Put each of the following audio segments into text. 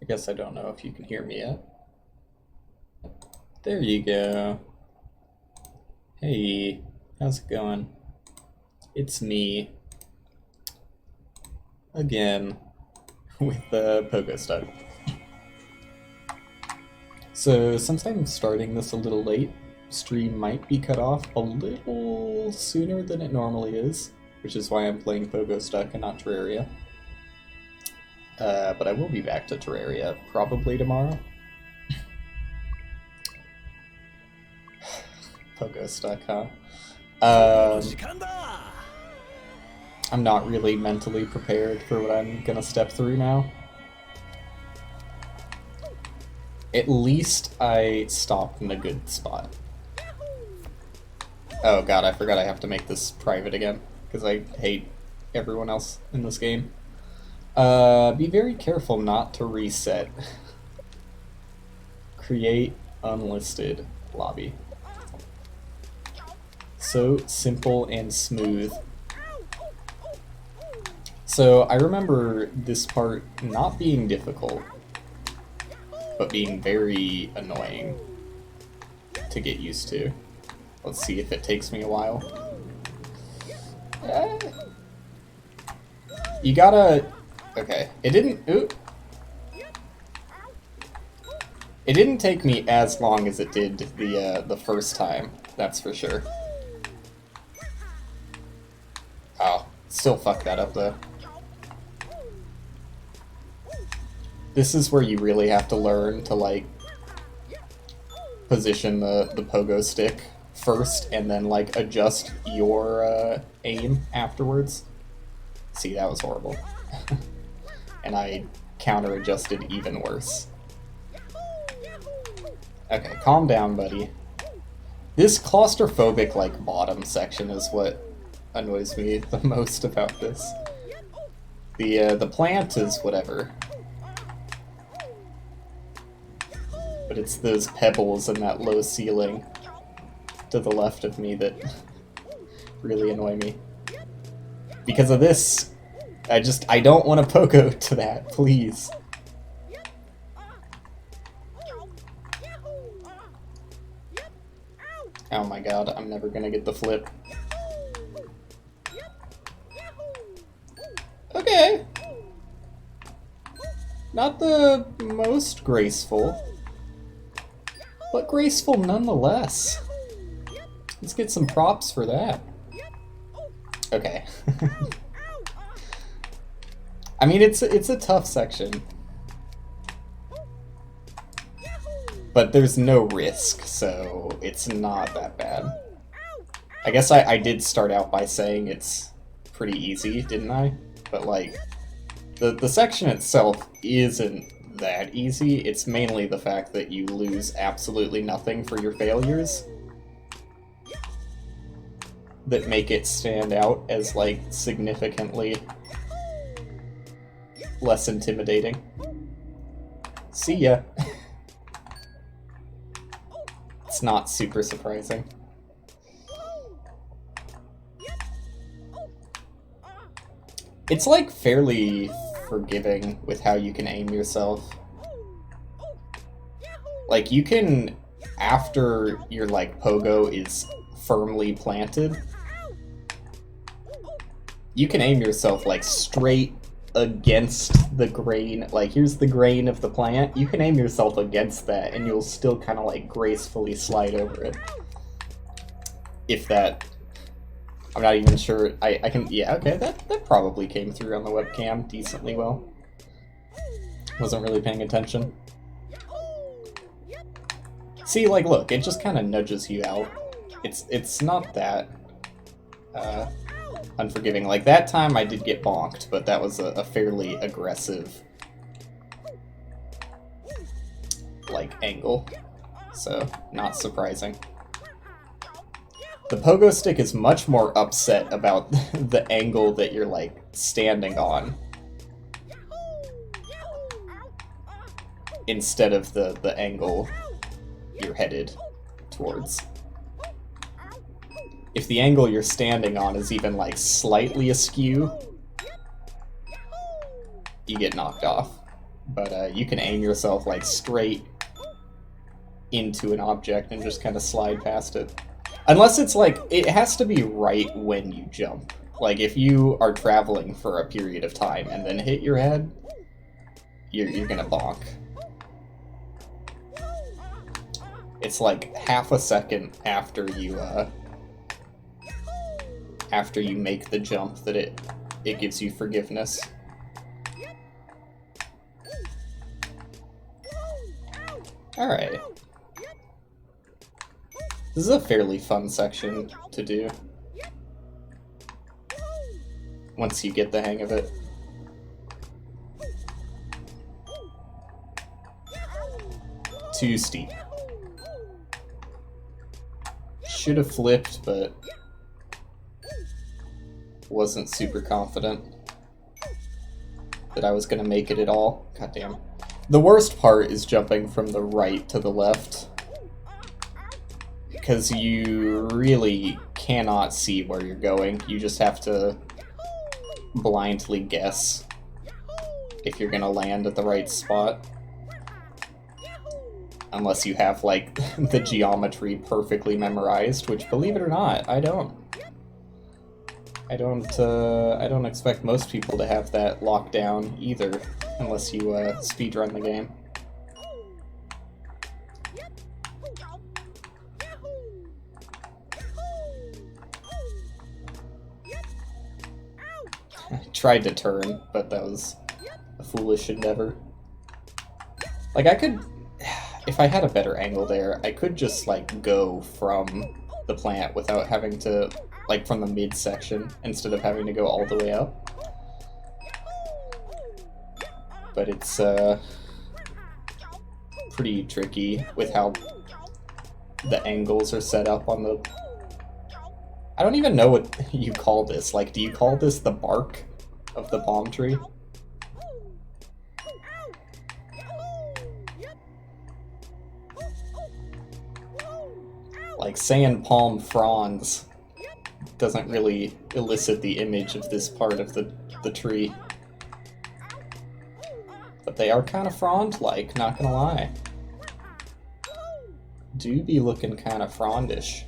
I guess I don't know if you can hear me yet. There you go. Hey, how's it going? It's me. Again, with the Pogostuck. So, since I'm starting this a little late, stream might be cut off a little sooner than it normally is, which is why I'm playing Pogostuck and not Terraria. But I will be back to Terraria probably tomorrow. Pogostuck, huh? I'm not really mentally prepared for what I'm gonna step through now. At least I stopped in a good spot. Oh god, I forgot I have to make this private again, because I hate everyone else in this game. Be very careful not to reset. Create unlisted lobby. So simple and smooth. So I remember this part not being difficult, but being very annoying to get used to. Let's see if it takes me a while. You gotta... Okay, it didn't... Ooh. It didn't take me as long as it did the first time, that's for sure. Oh, still fuck that up though. This is where you really have to learn to, like, position the pogo stick first and then, like, adjust your aim afterwards. See, that was horrible. And I counter-adjusted even worse. Okay, calm down, buddy. This claustrophobic, like, bottom section is what annoys me the most about this. The plant is whatever. But it's those pebbles and that low ceiling to the left of me that really annoy me. Because of this, I don't want to pogo to that, please. Oh my god, I'm never gonna get the flip. Okay. Not the most graceful, but graceful nonetheless. Let's get some props for that. Okay. I mean, it's a tough section. But there's no risk, so it's not that bad. I guess I did start out by saying it's pretty easy, didn't I? But, like, the section itself isn't that easy. It's mainly the fact that you lose absolutely nothing for your failures that make it stand out as, like, significantly less intimidating. See ya. It's not super surprising. It's, like, fairly forgiving with how you can aim yourself. Like, you can, after your, like, pogo is firmly planted, you can aim yourself, like, straight against the grain. Like, here's the grain of the plant. You can aim yourself against that, and you'll still kind of, like, gracefully slide over it. If that... I'm not even sure. I can... Yeah, okay, that probably came through on the webcam decently well. Wasn't really paying attention. See, like, look, it just kind of nudges you out. It's not that unforgiving. Like, that time I did get bonked, but that was a fairly aggressive, like, angle. So, not surprising. The pogo stick is much more upset about the angle that you're, like, standing on, instead of the angle you're headed towards. If the angle you're standing on is even, like, slightly askew, you get knocked off. But you can aim yourself like straight into an object and just kind of slide past it. Unless it's like, it has to be right when you jump. Like if you are traveling for a period of time and then hit your head, you're gonna bonk. It's like half a second after you make the jump that it gives you forgiveness. Alright. This is a fairly fun section to do once you get the hang of it. Too steep. Should have flipped, but wasn't super confident that I was gonna make it at all. God damn. The worst part is jumping from the right to the left, because you really cannot see where you're going. You just have to blindly guess if you're gonna land at the right spot. Unless you have, like, the geometry perfectly memorized, which, believe it or not, I don't. I don't expect most people to have that locked down either, unless you speedrun the game. I tried to turn, but that was a foolish endeavor. Like, I could... If I had a better angle there, I could just, like, go from the plant without having to, like, from the midsection, instead of having to go all the way up. But it's, pretty tricky with how the angles are set up on the... I don't even know what you call this. Like, do you call this the bark of the palm tree? Like, saying palm fronds doesn't really elicit the image of this part of the tree. But they are kind of frond-like, not gonna lie. Do be looking kind of frondish.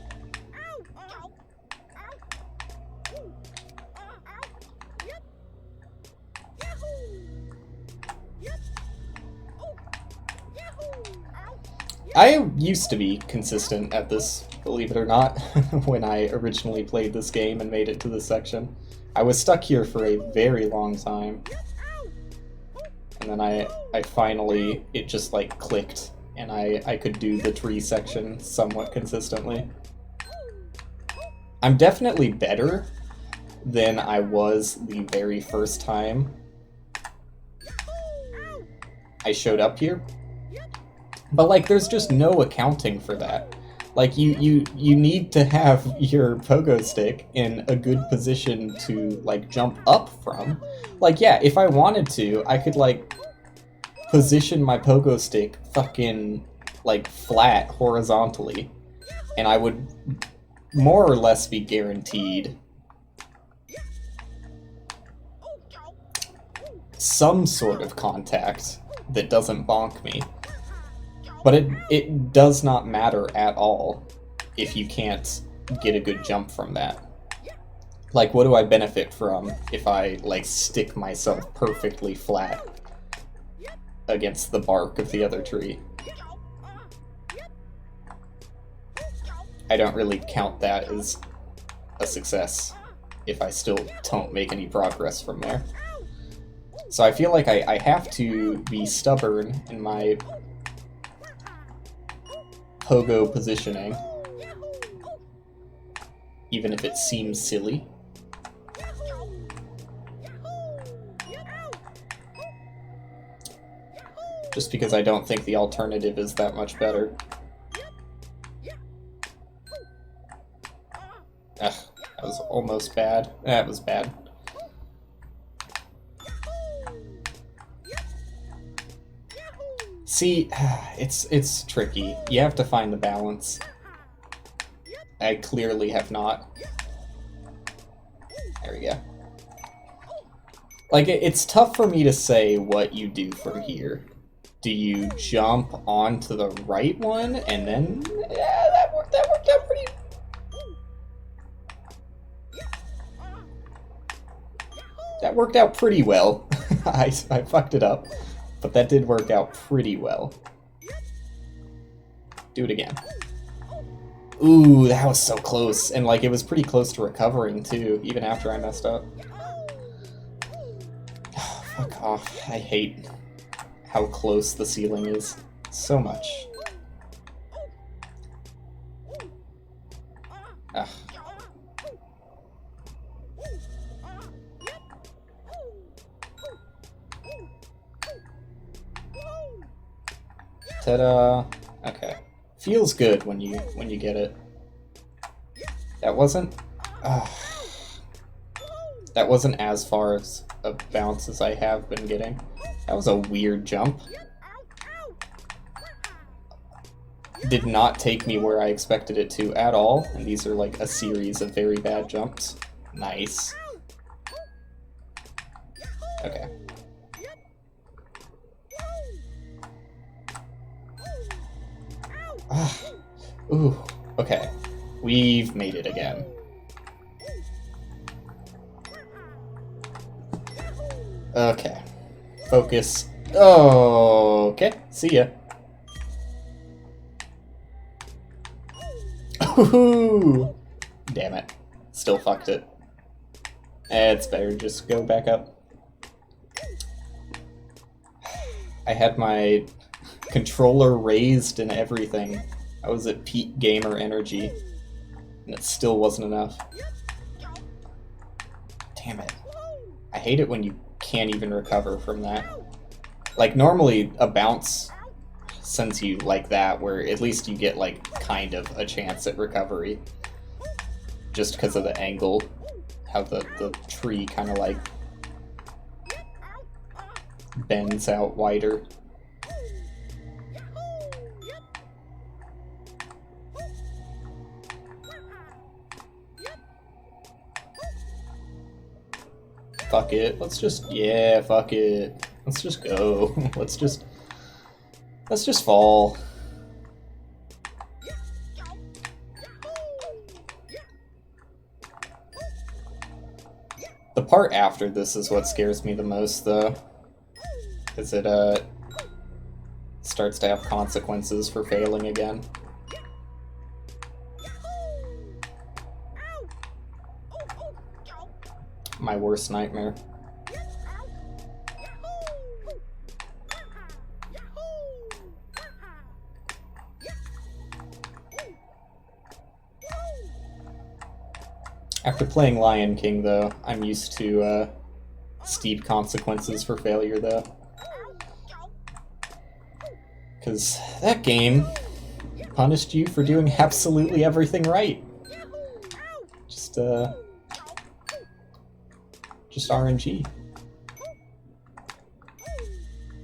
I used to be consistent at this, believe it or not, when I originally played this game and made it to this section. I was stuck here for a very long time. And then I finally, it just like clicked, and I could do the tree section somewhat consistently. I'm definitely better than I was the very first time I showed up here. But, like, there's just no accounting for that. Like, you need to have your pogo stick in a good position to, like, jump up from. Like, yeah, if I wanted to, I could, like, position my pogo stick fucking, like, flat horizontally, and I would more or less be guaranteed some sort of contact that doesn't bonk me. But it does not matter at all if you can't get a good jump from that. Like, what do I benefit from if I, like, stick myself perfectly flat against the bark of the other tree? I don't really count that as a success if I still don't make any progress from there. So I feel like I have to be stubborn in my pogo positioning, even if it seems silly. Just because I don't think the alternative is that much better. Ugh, that was almost bad. That was bad. See, it's tricky. You have to find the balance. I clearly have not. There we go. Like, it's tough for me to say what you do from here. Do you jump onto the right one and then... Yeah, that worked out pretty... That worked out pretty well. I fucked it up, but that did work out pretty well. Do it again. Ooh, that was so close. And, like, it was pretty close to recovering, too, even after I messed up. Oh, fuck off. I hate how close the ceiling is. So much. Ugh. Ta-da! Okay. Feels good when you get it. That wasn't... that wasn't as far as a bounce as I have been getting. That was a weird jump. Did not take me where I expected it to at all, and these are like a series of very bad jumps. Nice. Okay. Ooh, okay. We've made it again. Okay. Focus. Oh, okay. See ya. Ooh! Damn it. Still fucked it. It's better to just go back up. I had my controller raised and everything. I was at peak gamer energy, and it still wasn't enough. Damn it. I hate it when you can't even recover from that. Like, normally a bounce sends you like that, where at least you get, like, kind of a chance at recovery. Just because of the angle. How the tree kind of, like, bends out wider. Fuck it. Let's just... Yeah, fuck it. Let's just go. Let's just fall. The part after this is what scares me the most, though. Because it, starts to have consequences for failing again. My worst nightmare. After playing Lion King, though, I'm used to, steep consequences for failure, though. Because that game punished you for doing absolutely everything right. Just RNG.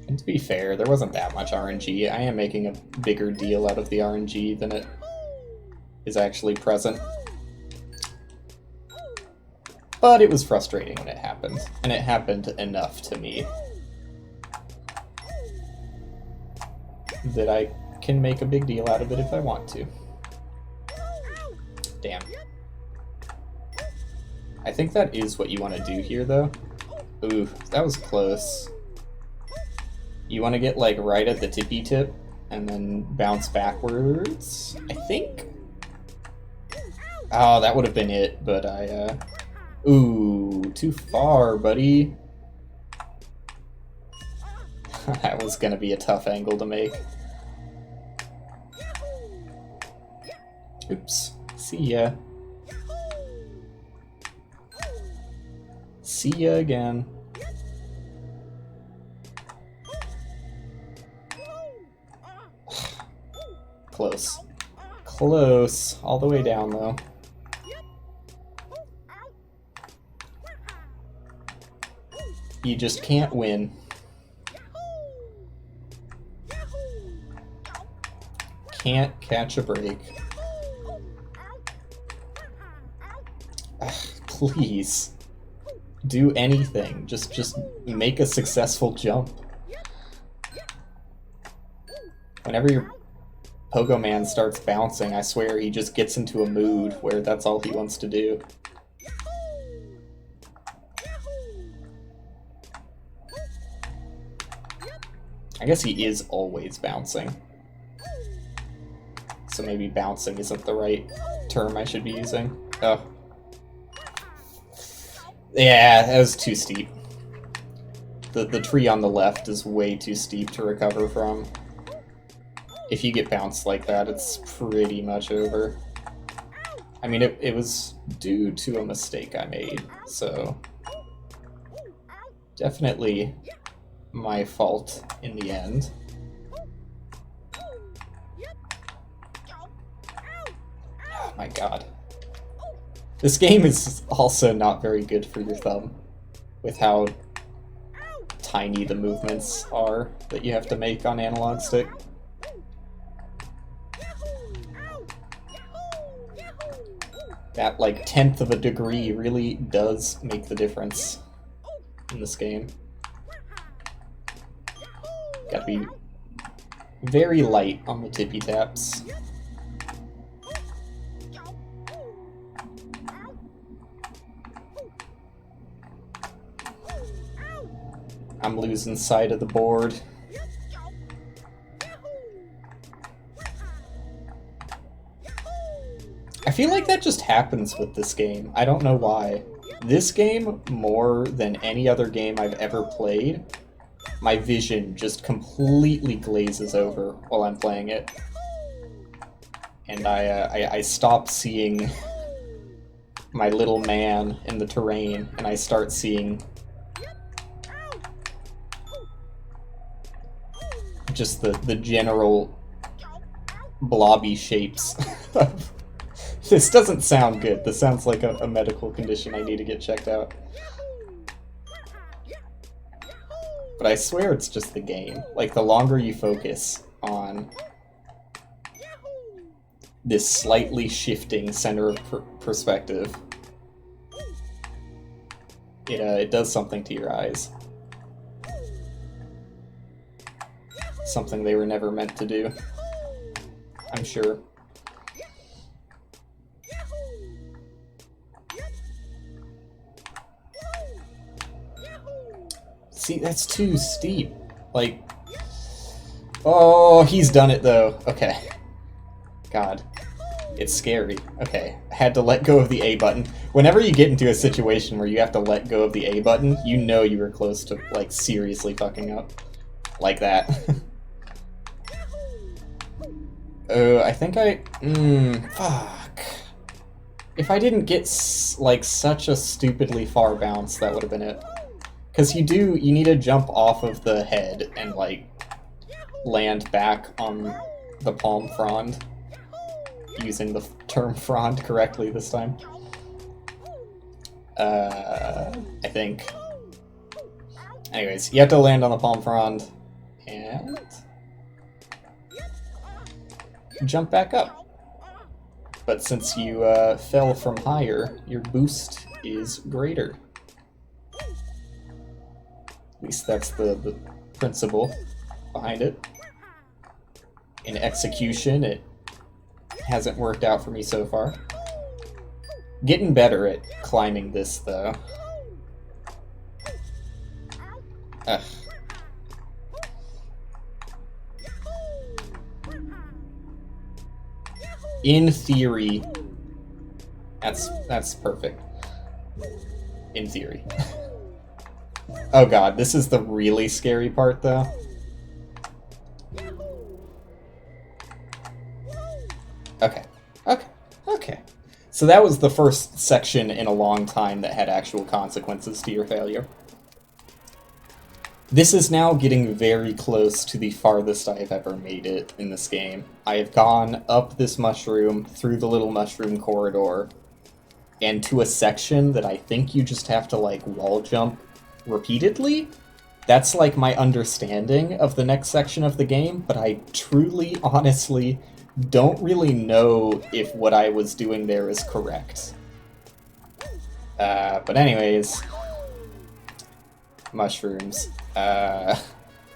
And to be fair, there wasn't that much RNG. I am making a bigger deal out of the RNG than it is actually present. But it was frustrating when it happened, and it happened enough to me that I can make a big deal out of it if I want to. Damn. I think that is what you want to do here, though. Ooh, that was close. You want to get, like, right at the tippy tip, and then bounce backwards, I think? Oh, that would have been it, but I, Ooh, too far, buddy. That was gonna be a tough angle to make. Oops. See ya. See ya again. Close. Close. All the way down, though. You just can't win. Can't catch a break. Ugh, please. do anything. Just make a successful jump. Whenever your Pogo Man starts bouncing, I swear he just gets into a mood where that's all he wants to do. I guess he is always bouncing. So maybe bouncing isn't the right term I should be using. Oh. Yeah, that was too steep. The tree on the left is way too steep to recover from. If you get bounced like that, it's pretty much over. I mean, it was due to a mistake I made, so... definitely my fault in the end. Oh my god. This game is also not very good for your thumb, with how tiny the movements are that you have to make on analog stick. That, like, 1/10 of a degree really does make the difference in this game. Gotta be very light on the tippy taps. I'm losing sight of the board. I feel like that just happens with this game. I don't know why. This game, more than any other game I've ever played, my vision just completely glazes over while I'm playing it. And I stop seeing my little man in the terrain, and I start seeing just the general blobby shapes. This doesn't sound good. This sounds like a medical condition I need to get checked out. But I swear it's just the game. Like, the longer you focus on this slightly shifting center of perspective, it does something to your eyes. Something they were never meant to do, I'm sure. See, that's too steep. Like, oh, he's done it though. Okay. God. It's scary. Okay. I had to let go of the A button. Whenever you get into a situation where you have to let go of the A button, you know you were close to, like, seriously fucking up. Like that. Oh, I think fuck. If I didn't get, like, such a stupidly far bounce, that would have been it. Because you need to jump off of the head and, like, land back on the palm frond. Using the term frond correctly this time. I think. Anyways, you have to land on the palm frond and jump back up. But since you fell from higher, your boost is greater. At least that's the principle behind it. In execution, it hasn't worked out for me so far. Getting better at climbing this, though. Ugh. In theory, that's perfect. In theory. Oh god, this is the really scary part, though. Okay. So that was the first section in a long time that had actual consequences to your failure. This is now getting very close to the farthest I have ever made it in this game. I have gone up this mushroom, through the little mushroom corridor, and to a section that I think you just have to, like, wall jump repeatedly. That's, like, my understanding of the next section of the game, but I truly, honestly, don't really know if what I was doing there is correct. But anyways, mushrooms.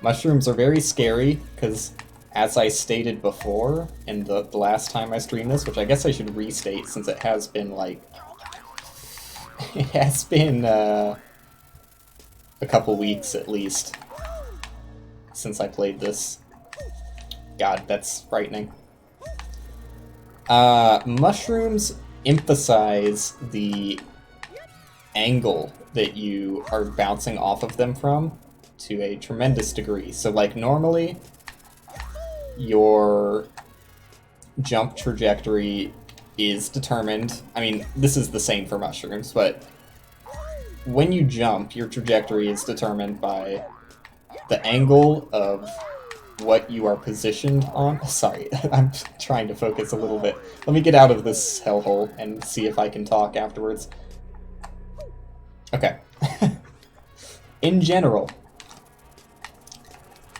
Mushrooms are very scary, because as I stated before, in the last time I streamed this, which I guess I should restate since it has been, like... it has been, a couple weeks, at least, since I played this. God, that's frightening. Mushrooms emphasize the angle that you are bouncing off of them from to a tremendous degree. So, like, normally, your jump trajectory is determined. I mean, this is the same for mushrooms, but when you jump, your trajectory is determined by the angle of what you are positioned on. Sorry, I'm trying to focus a little bit. Let me get out of this hellhole and see if I can talk afterwards. Okay. In general,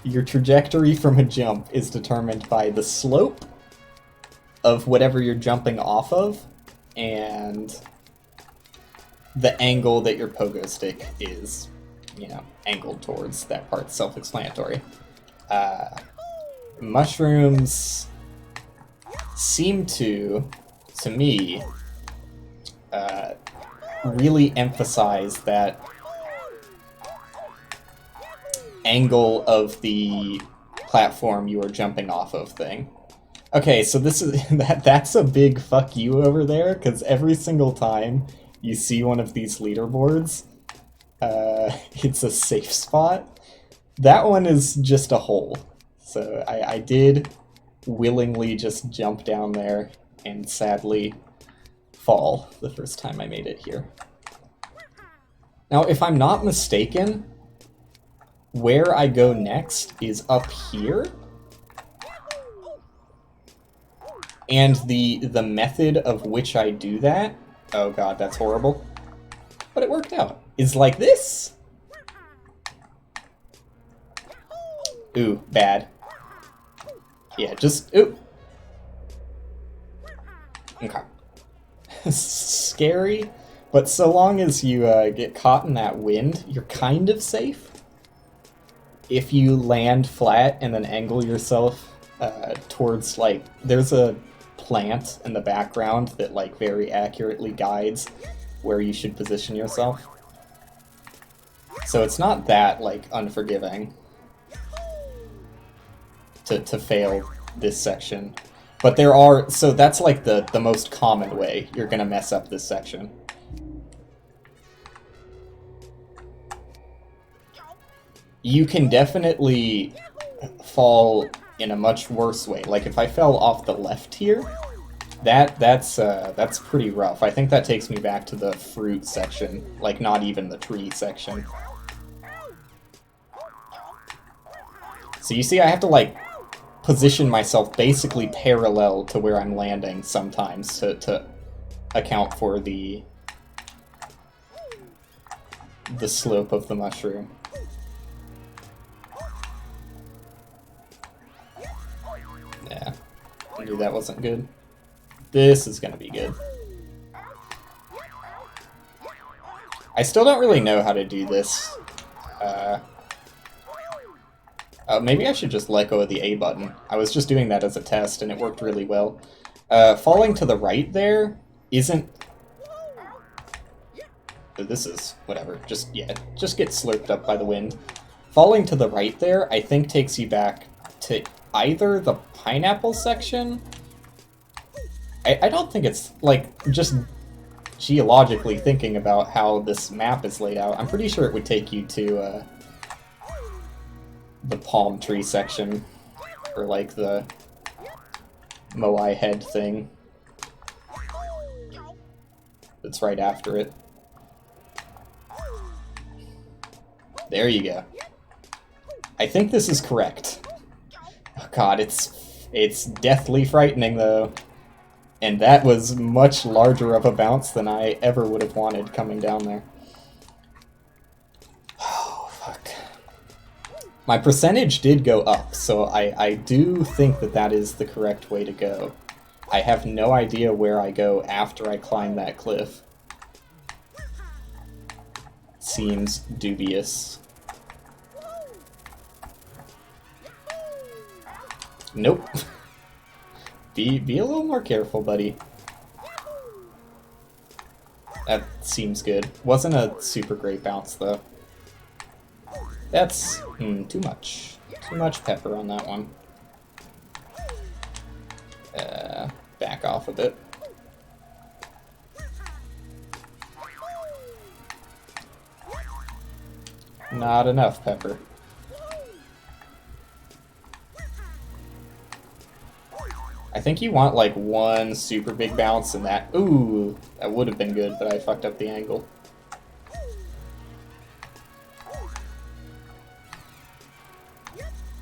your trajectory from a jump is determined by the slope of whatever you're jumping off of and the angle that your pogo stick is, you know, angled towards. That part's self-explanatory. Mushrooms seem to me, really emphasize that angle of the platform you are jumping off of thing. Okay, so this is that's a big fuck you over there, because every single time you see one of these leaderboards, it's a safe spot. That one is just a hole. So I did willingly just jump down there and sadly fall the first time I made it here. Now, if I'm not mistaken, where I go next is up here. And the method of which I do that, oh god, that's horrible, but it worked out, is like this. Ooh, bad. Yeah, just, ooh. Okay. Scary, but so long as you get caught in that wind, you're kind of safe. If you land flat and then angle yourself towards, like, there's a plant in the background that, like, very accurately guides where you should position yourself. So it's not that, like, unforgiving to fail this section. But there are, so that's like the most common way you're gonna mess up this section. You can definitely fall in a much worse way. Like if I fell off the left here, that's pretty rough. I think that takes me back to the fruit section, like not even the tree section. So you see, I have to like position myself basically parallel to where I'm landing sometimes to account for the slope of the mushroom. Yeah, I knew that wasn't good. This is gonna be good. I still don't really know how to do this. Maybe I should just let go of the A button. I was just doing that as a test, and it worked really well. Falling to the right there isn't... This is... whatever. Just get slurped up by the wind. Falling to the right there, I think, takes you back to either the pineapple section... I don't think it's, like, just geologically thinking about how this map is laid out. I'm pretty sure it would take you to, the palm tree section, or like the Moai head thing that's right after it. There you go. I think this is correct. Oh god, it's deathly frightening though. And that was much larger of a bounce than I ever would have wanted coming down there. Oh, fuck. My percentage did go up, so I do think that that is the correct way to go. I have no idea where I go after I climb that cliff. Seems dubious. Nope. Be a little more careful, buddy. That seems good. Wasn't a super great bounce, though. That's too much. Too much pepper on that one. Back off a bit. Not enough pepper. I think you want like one super big bounce and that. Ooh, that would have been good, but I fucked up the angle.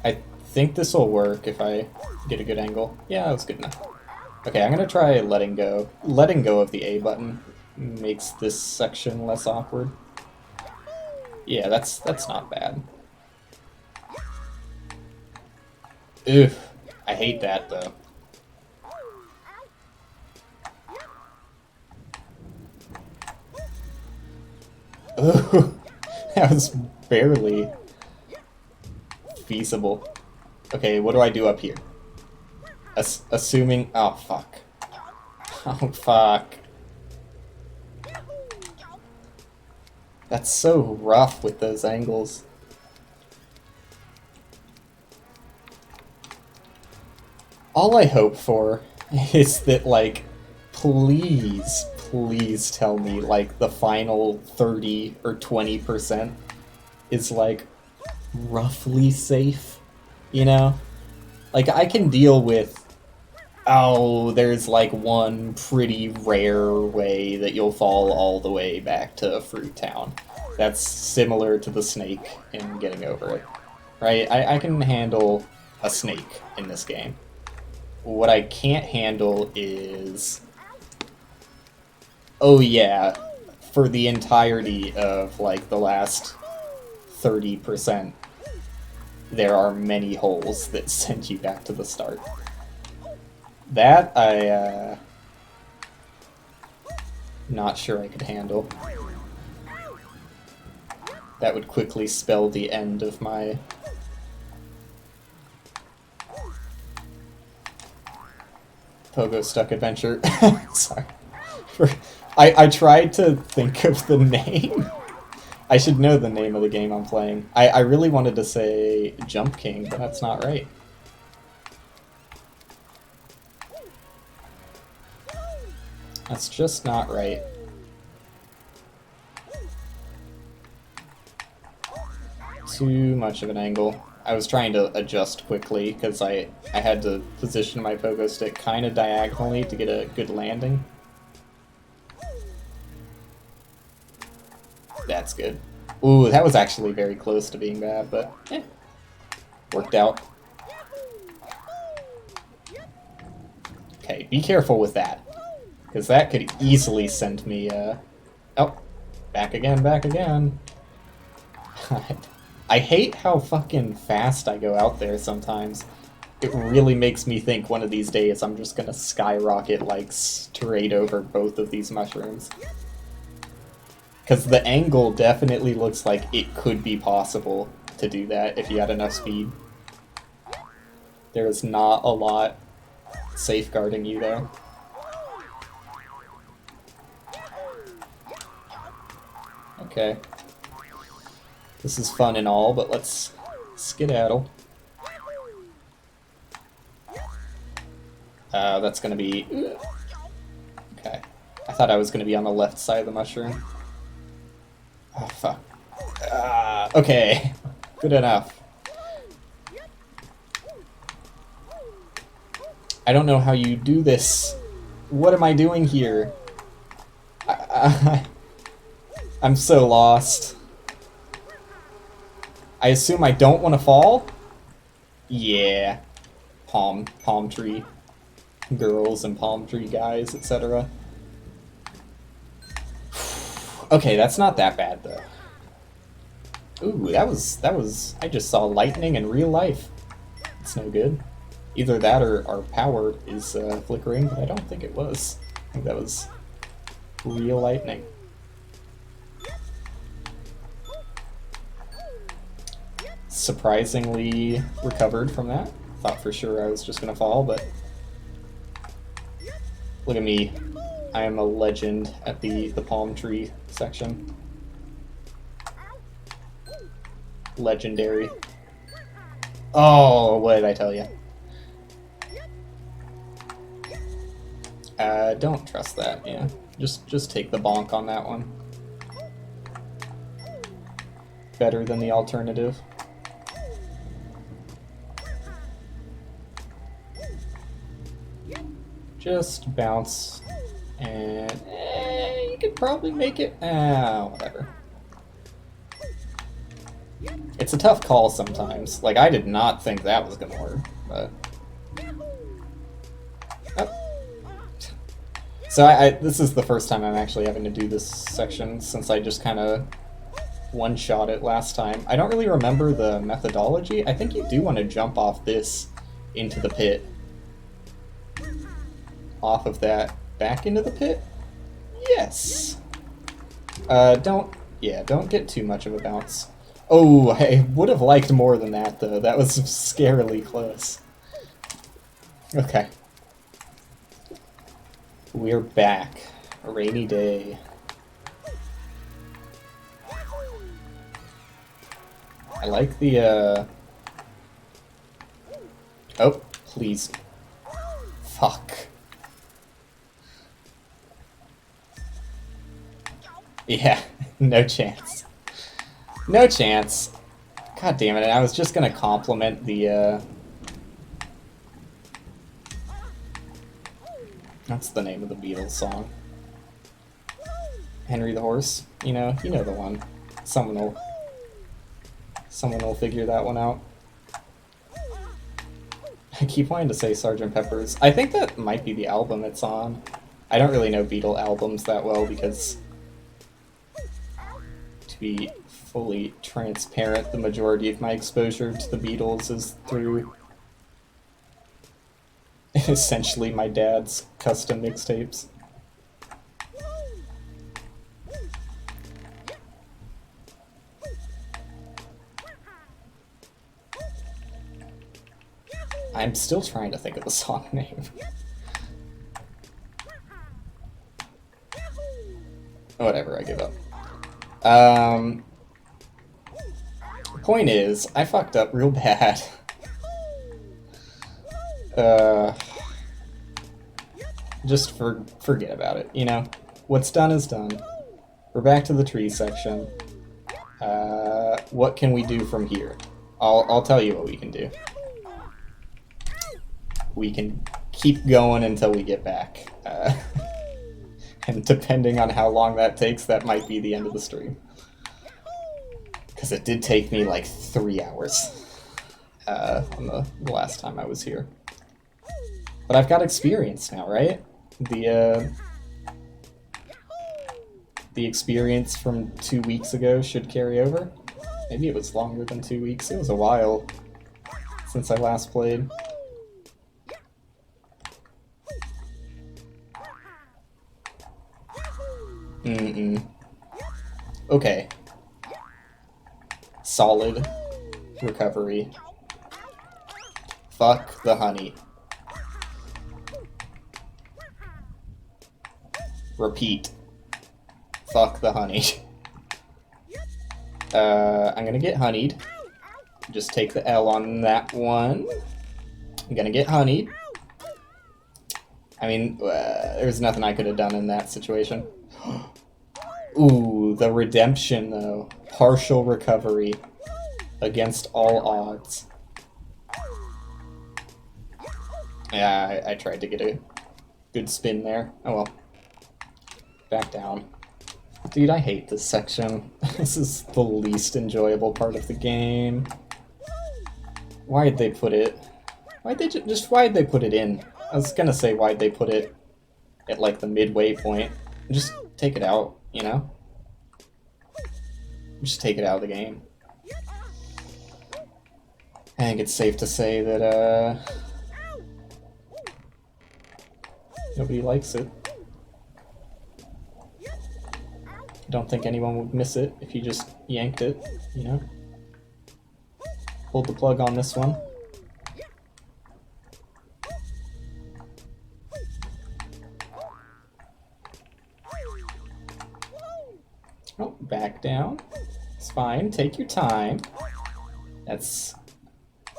I think this will work if I get a good angle. Yeah, that's good enough. Okay, I'm gonna try letting go. Letting go of the A button makes this section less awkward. Yeah, that's not bad. Ugh, I hate that though. Ooh, that was barely feasible. Okay, what do I do up here? Assuming... Oh, fuck. Oh, fuck. That's so rough with those angles. All I hope for is that, like, please tell me, like, the final 30 or 20% is, like, roughly safe, you know? Like, I can deal with, oh, there's, like, one pretty rare way that you'll fall all the way back to Fruit Town. That's similar to the snake in Getting Over It, right? I can handle a snake in this game. What I can't handle is... Oh yeah, for the entirety of, like, the last 30%, there are many holes that send you back to the start. That, not sure I could handle. That would quickly spell the end of my... Pogostuck adventure. Sorry. I tried to think of the name. I should know the name of the game I'm playing. I really wanted to say Jump King, but that's not right. That's just not right. Too much of an angle. I was trying to adjust quickly because I had to position my pogo stick kind of diagonally to get a good landing. That's good. Ooh, that was actually very close to being bad, but worked out. Okay, be careful with that, because that could easily send me, oh, back again, back again. I hate how fucking fast I go out there sometimes. It really makes me think one of these days I'm just gonna skyrocket, like, straight over both of these mushrooms. Because the angle definitely looks like it could be possible to do that if you had enough speed. There is not a lot safeguarding you there. Okay. This is fun and all, but let's skedaddle. That's gonna be... Okay. I thought I was gonna be on the left side of the mushroom. Oh, fuck. Okay. Good enough. I don't know how you do this. What am I doing here? I'm so lost. I assume I don't want to fall? Yeah. Palm tree girls and palm tree guys, etc. Okay, that's not that bad though. Ooh, that was I just saw lightning in real life. It's no good. Either that or our power is flickering, but I don't think it was. I think that was real lightning. Surprisingly recovered from that. Thought for sure I was just gonna fall, but look at me. I am a legend at the palm tree section. Legendary. Oh, what did I tell you? Don't trust that, yeah. Just take the bonk on that one. Better than the alternative. Just bounce, and you could probably make it. Whatever. It's a tough call sometimes. Like, I did not think that was gonna work, but... Oh. So this is the first time I'm actually having to do this section, since I just kind of one-shot it last time. I don't really remember the methodology. I think you do want to jump off this into the pit. Off of that back into the pit? Yes! Don't get too much of a bounce. Oh, I would have liked more than that, though. That was scarily close. Okay. We're back. A rainy day. I like the, Oh, please. Fuck. Yeah, no chance. No chance. God damn it, I was just gonna compliment the, What's the name of the Beatles song? Henry the Horse? You know the one. Someone will figure that one out. I keep wanting to say Sgt. Pepper's. I think that might be the album it's on. I don't really know Beatle albums that well because, to be fully transparent, the majority of my exposure to the Beatles is through essentially my dad's custom mixtapes. I'm still trying to think of the song name. Whatever, I give up. Point is, I fucked up real bad. Just forget about it, you know? What's done is done. We're back to the tree section. What can we do from here? I'll tell you what we can do. We can keep going until we get back. And depending on how long that takes, that might be the end of the stream. Because it did take me like 3 hours on the last time I was here. But I've got experience now, right? The experience from 2 weeks ago should carry over. Maybe it was longer than 2 weeks. It was a while since I last played. Okay. Solid recovery. Fuck the honey. Repeat. Fuck the honey. I'm gonna get honeyed. Just take the L on that one. I'm gonna get honeyed. I mean, there's nothing I could have done in that situation. Ooh, the redemption, though. Partial recovery against all odds. Yeah, I tried to get a good spin there. Oh well. Back down. Dude, I hate this section. This is the least enjoyable part of the game. Why'd they put it... why'd they put it in? I was gonna say why'd they put it at like the midway point. Just take it out, you know? Just take it out of the game. I think it's safe to say that, nobody likes it. I don't think anyone would miss it if you just yanked it, you know? Pulled the plug on this one. back down. It's fine. Take your time. That's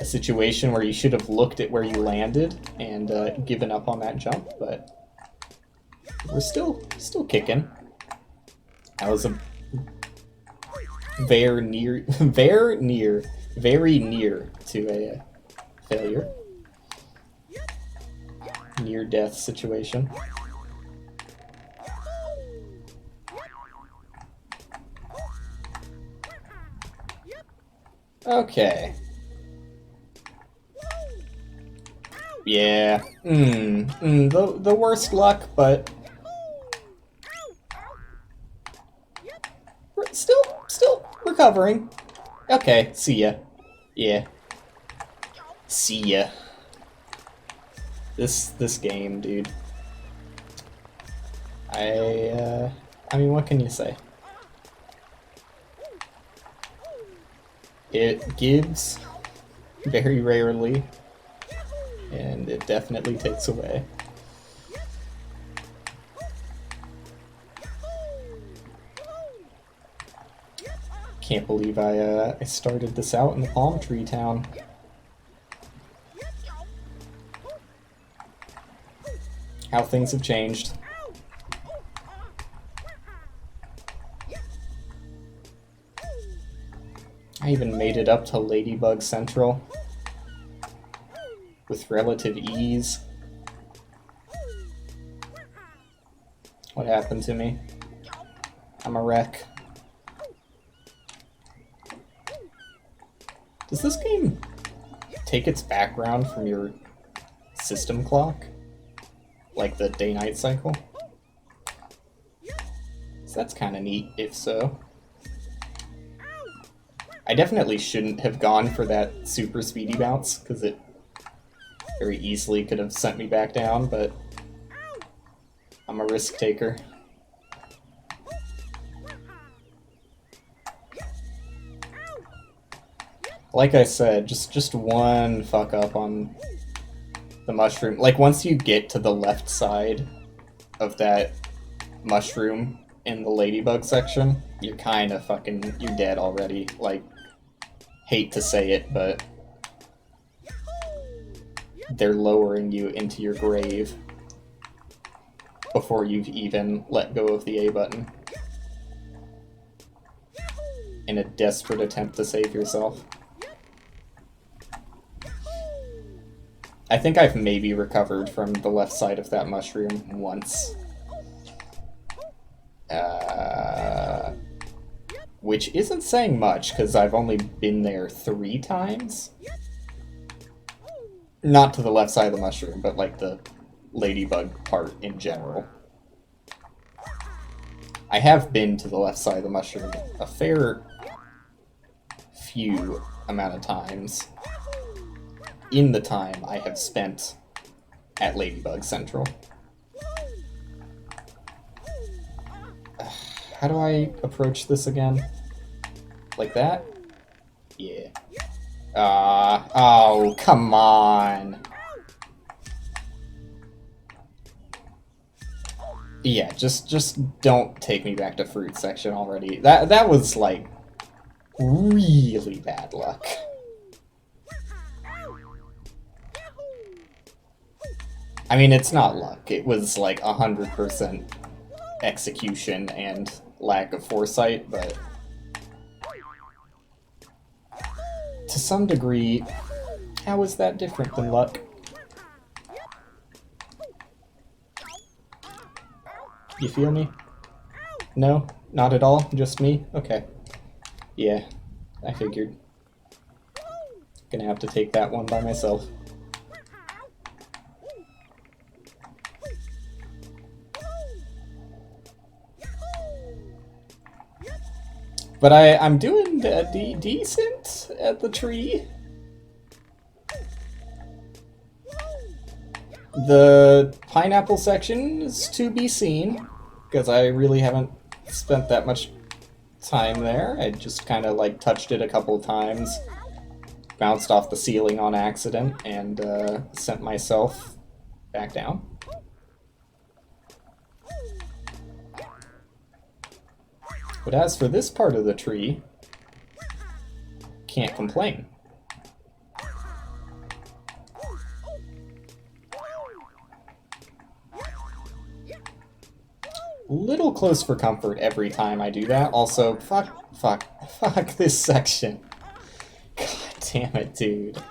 a situation where you should have looked at where you landed and given up on that jump, but we're still kicking. That was a very near to a failure. Near-death situation. Okay. Yeah. The worst luck, but still recovering. Okay, see ya. Yeah. See ya. This game, dude. I mean, what can you say? It gives very rarely, and it definitely takes away. Can't believe I started this out in the palm tree town. How things have changed. I even made it up to Ladybug Central with relative ease. What happened to me? I'm a wreck. Does this game take its background from your system clock? Like the day-night cycle? So that's kind of neat, if so. I definitely shouldn't have gone for that super speedy bounce, because it very easily could have sent me back down, but I'm a risk taker. Like I said, just one fuck up on the mushroom. Like, once you get to the left side of that mushroom in the ladybug section, you're kind of fucking, you're dead already. Like, hate to say it, but they're lowering you into your grave before you've even let go of the A button in a desperate attempt to save yourself. I think I've maybe recovered from the left side of that mushroom once. Which isn't saying much, because I've only been there 3 times. Not to the left side of the mushroom, but like the ladybug part in general. I have been to the left side of the mushroom a fair few amount of times in the time I have spent at Ladybug Central. How do I approach this again? Like that? Yeah. Oh, come on. Yeah, just don't take me back to fruit section already. That was like really bad luck. I mean, it's not luck. It was like 100% execution and lack of foresight, but to some degree, how is that different than luck? You feel me? No? Not at all? Just me? Okay. Yeah, I figured. Gonna have to take that one by myself. But I'm doing decent at the tree. The pineapple section is to be seen, because I really haven't spent that much time there. I just kind of like touched it a couple times, bounced off the ceiling on accident, and sent myself back down. But as for this part of the tree, can't complain. Little close for comfort every time I do that. Also, fuck this section. God damn it, dude.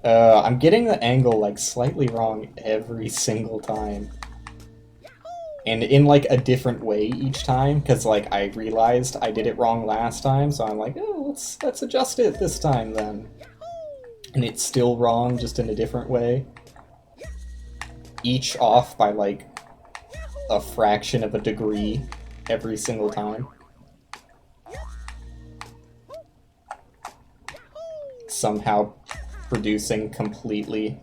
I'm getting the angle, like, slightly wrong every single time. And in, like, a different way each time, because, like, I realized I did it wrong last time, so I'm like, oh, let's adjust it this time, then. And it's still wrong, just in a different way. Each off by, like, a fraction of a degree every single time. Somehow producing completely.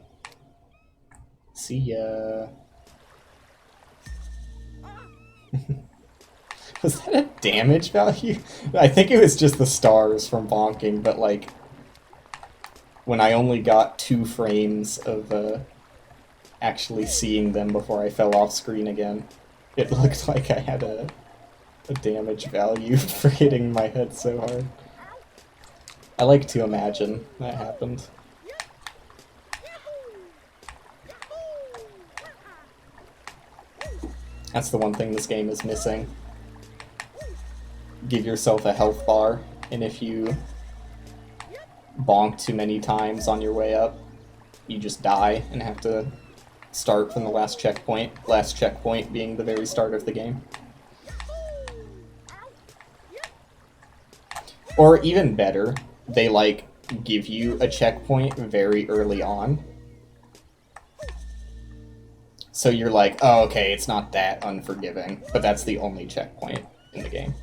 See ya. Was that a damage value? I think it was just the stars from bonking, but like when I only got 2 frames of actually seeing them before I fell off screen again, it looked like I had a damage value for hitting my head so hard. I like to imagine that happened. That's the one thing this game is missing. Give yourself a health bar, and if you bonk too many times on your way up, you just die and have to start from the last checkpoint being the very start of the game. Or even better, they like give you a checkpoint very early on. So you're like, oh, okay, it's not that unforgiving, but that's the only checkpoint in the game.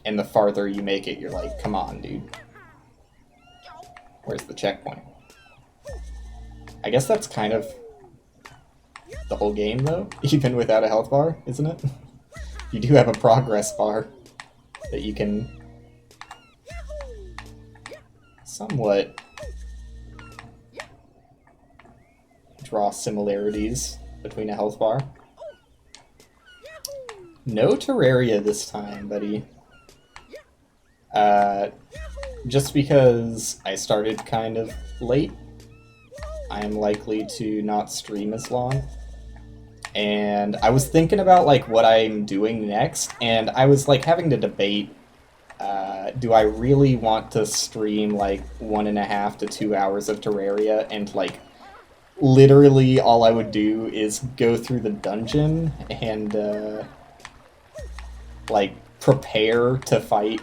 And the farther you make it, you're like, come on, dude. Where's the checkpoint? I guess that's kind of the whole game, though, even without a health bar, isn't it? You do have a progress bar that you can somewhat draw similarities between a health bar. No Terraria this time, buddy. Just because I started kind of late, I am likely to not stream as long. And I was thinking about like what I'm doing next, and I was like having to debate, do I really want to stream like 1.5 to 2 hours of Terraria, and like literally all I would do is go through the dungeon and like prepare to fight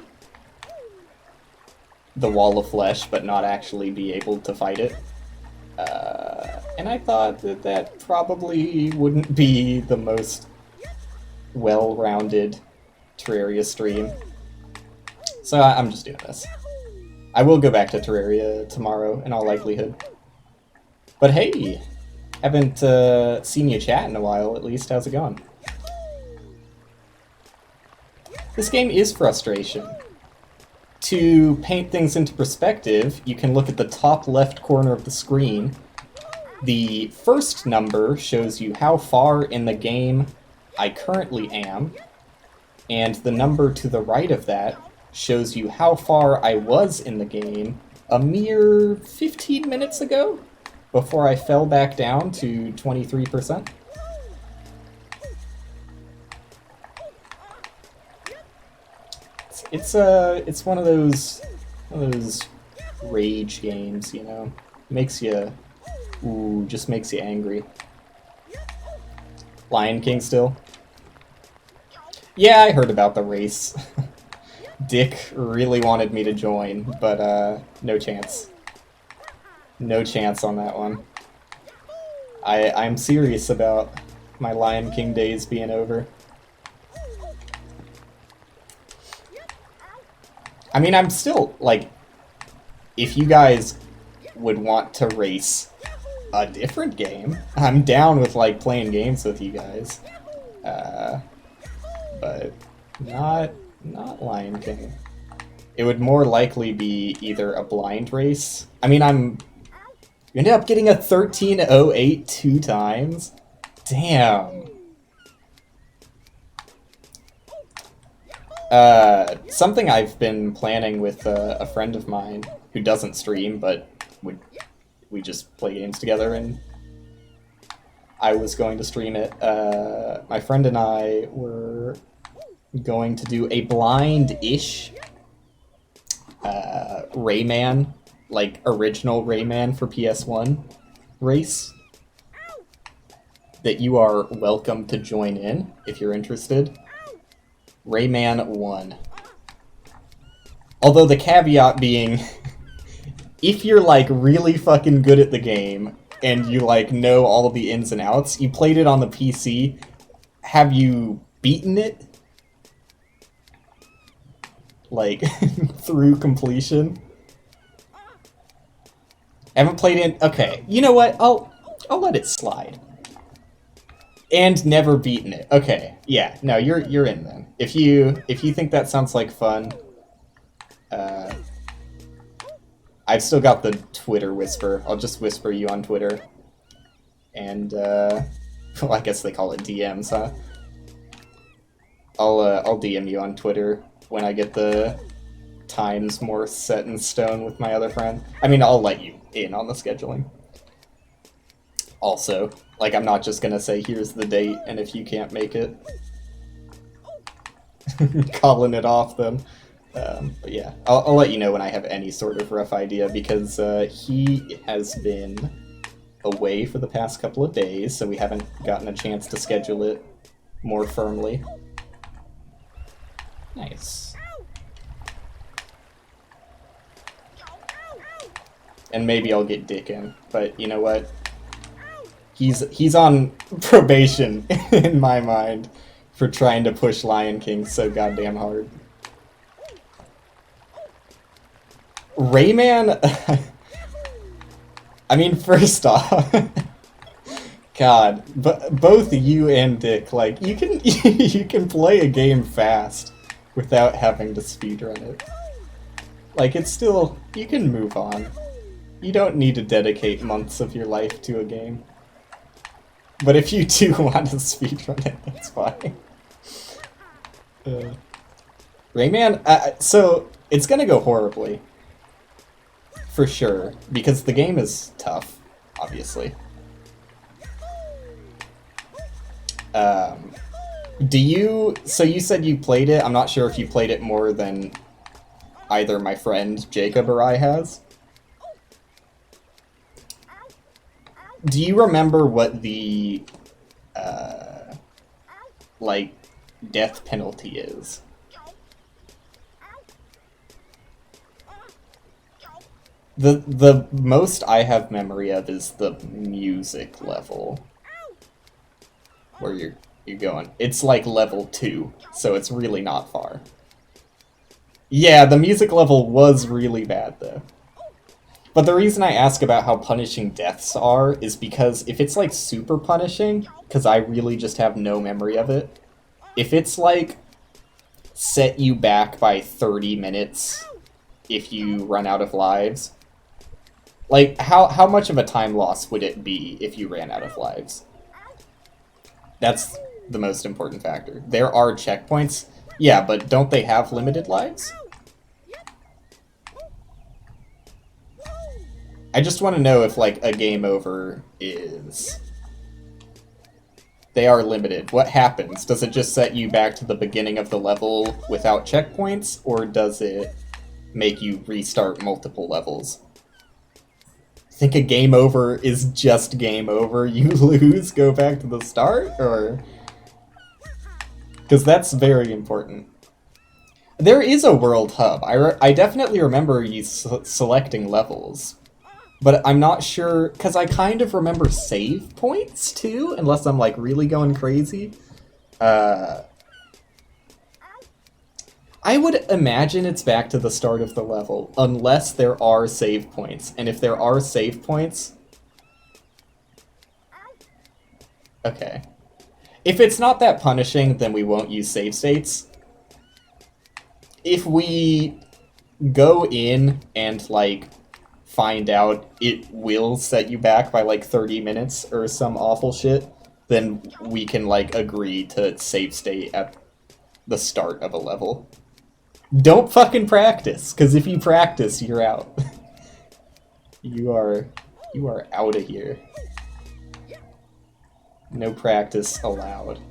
the wall of flesh, but not actually be able to fight it. And I thought that that probably wouldn't be the most well-rounded Terraria stream. So I'm just doing this. I will go back to Terraria tomorrow, in all likelihood. But hey, haven't seen you chat in a while, at least. How's it going? This game is frustration. To paint things into perspective, you can look at the top left corner of the screen. The first number shows you how far in the game I currently am, and the number to the right of that shows you how far I was in the game a mere 15 minutes ago, before I fell back down to 23%. It's one of those rage games, you know? Makes you, just makes you angry. Lion King still? Yeah, I heard about the race. Dick really wanted me to join, but no chance. No chance on that one. I'm serious about my Lion King days being over. I mean, I'm still, like, if you guys would want to race a different game, I'm down with, like, playing games with you guys. But not Lion King. It would more likely be either a blind race. I mean, you ended up getting a 1308 2 times? Damn. Something I've been planning with a friend of mine who doesn't stream, but we just play games together, and I was going to stream it. My friend and I were going to do a blind-ish Rayman, like original Rayman for PS1 race that you are welcome to join in if you're interested. Rayman 1. Although the caveat being, if you're like really fucking good at the game and you like know all of the ins and outs, you played it on the PC, have you beaten it? Like, through completion? Haven't played it? Okay, you know what? I'll let it slide. And never beaten it. Okay, yeah, no, you're in then. If you think that sounds like fun, I've still got the Twitter whisper. I'll just whisper you on Twitter. And well, I guess they call it DMs, huh? I'll DM you on Twitter when I get the times more set in stone with my other friend. I mean, I'll let you in on the scheduling. Also, like, I'm not just gonna say, here's the date, and if you can't make it, calling it off then. But yeah, I'll let you know when I have any sort of rough idea, because he has been away for the past couple of days, so we haven't gotten a chance to schedule it more firmly. Nice. And maybe I'll get Dick in, but you know what? He's on probation in my mind for trying to push Lion King so goddamn hard. Rayman, I mean, first off, God, but both you and Dick, like, you can play a game fast without having to speedrun it. Like, it's still, you can move on. You don't need to dedicate months of your life to a game. But if you do want to speedrun it, that's fine. Rayman, so it's gonna go horribly. For sure, because the game is tough, obviously. So you said you played it. I'm not sure if you played it more than either my friend Jacob or I has. Do you remember what the, like, death penalty is? The most I have memory of is the music level. Where you're going. It's like level 2, so it's really not far. Yeah, the music level was really bad, though. But the reason I ask about how punishing deaths are is because if it's, like, super punishing, because I really just have no memory of it, if it's, like, set you back by 30 minutes if you run out of lives, like, how much of a time loss would it be if you ran out of lives? That's the most important factor. There are checkpoints, yeah, but don't they have limited lives? I just want to know if, like, a game over is... They are limited. What happens? Does it just set you back to the beginning of the level without checkpoints, or does it make you restart multiple levels? Think a game over is just game over? You lose, go back to the start? Or... Because that's very important. There is a world hub. I definitely remember you selecting levels. But I'm not sure, because I kind of remember save points, too, unless I'm, like, really going crazy. I would imagine it's back to the start of the level, unless there are save points. And if there are save points... Okay. If it's not that punishing, then we won't use save states. If we go in and, like... find out it will set you back by like 30 minutes or some awful shit, then we can, like, agree to save state at the start of a level. Don't fucking practice, because if you practice, you're out. You are out of here. No practice allowed.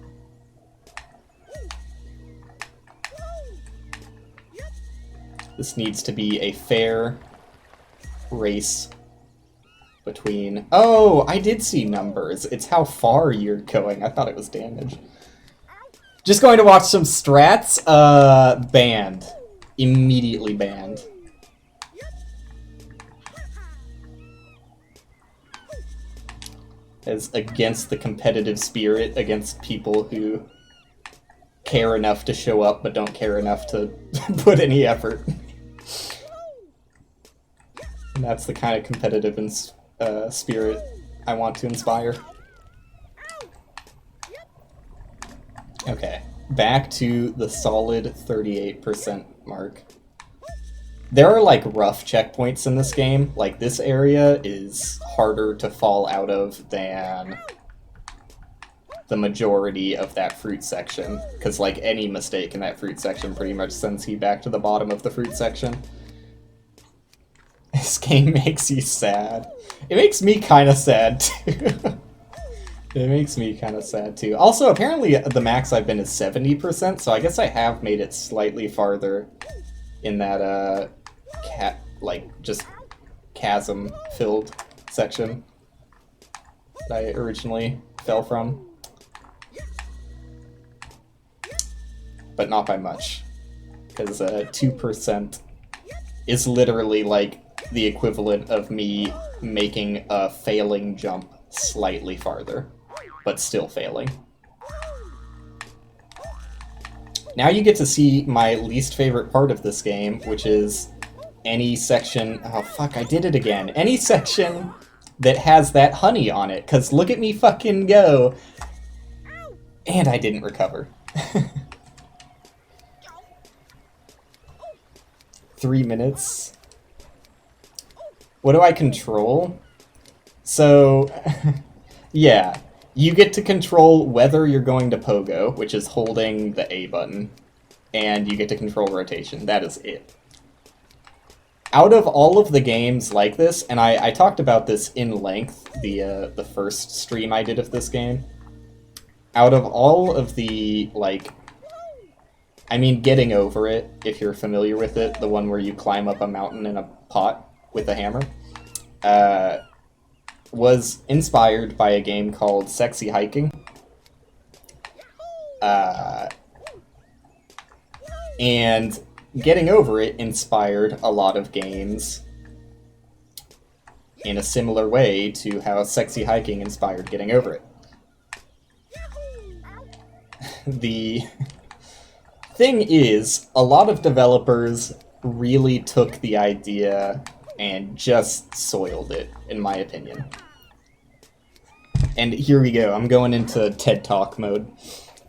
This needs to be a fair race between... Oh, I did see numbers. It's how far you're going. I thought it was damage. Just going to watch some strats. Banned. Immediately banned. As against the competitive spirit, against people who care enough to show up but don't care enough to put any effort. And that's the kind of competitive spirit I want to inspire. Okay, back to the solid 38% mark. There are, like, rough checkpoints in this game. Like, this area is harder to fall out of than the majority of that fruit section. Because, like, any mistake in that fruit section pretty much sends you back to the bottom of the fruit section. This game makes you sad. It makes me kind of sad, too. It makes me kind of sad, too. Also, apparently, the max I've been is 70%, so I guess I have made it slightly farther in that, just chasm-filled section that I originally fell from. But not by much, because 2% is literally, like, the equivalent of me making a failing jump slightly farther, but still failing. Now you get to see my least favorite part of this game, which is any section... Oh, fuck, I did it again. Any section that has that honey on it, because look at me fucking go. And I didn't recover. 3 minutes. What do I control? So, yeah. You get to control whether you're going to pogo, which is holding the A button, and you get to control rotation. That is it. Out of all of the games like this, and I talked about this in length, the first stream I did of this game, out of all of the, like, I mean, Getting Over It, if you're familiar with it, the one where you climb up a mountain in a pot with a hammer, was inspired by a game called Sexy Hiking. And Getting Over It inspired a lot of games in a similar way to how Sexy Hiking inspired Getting Over It. The thing is, a lot of developers really took the idea and just soiled it, in my opinion. And here we go, I'm going into TED Talk mode.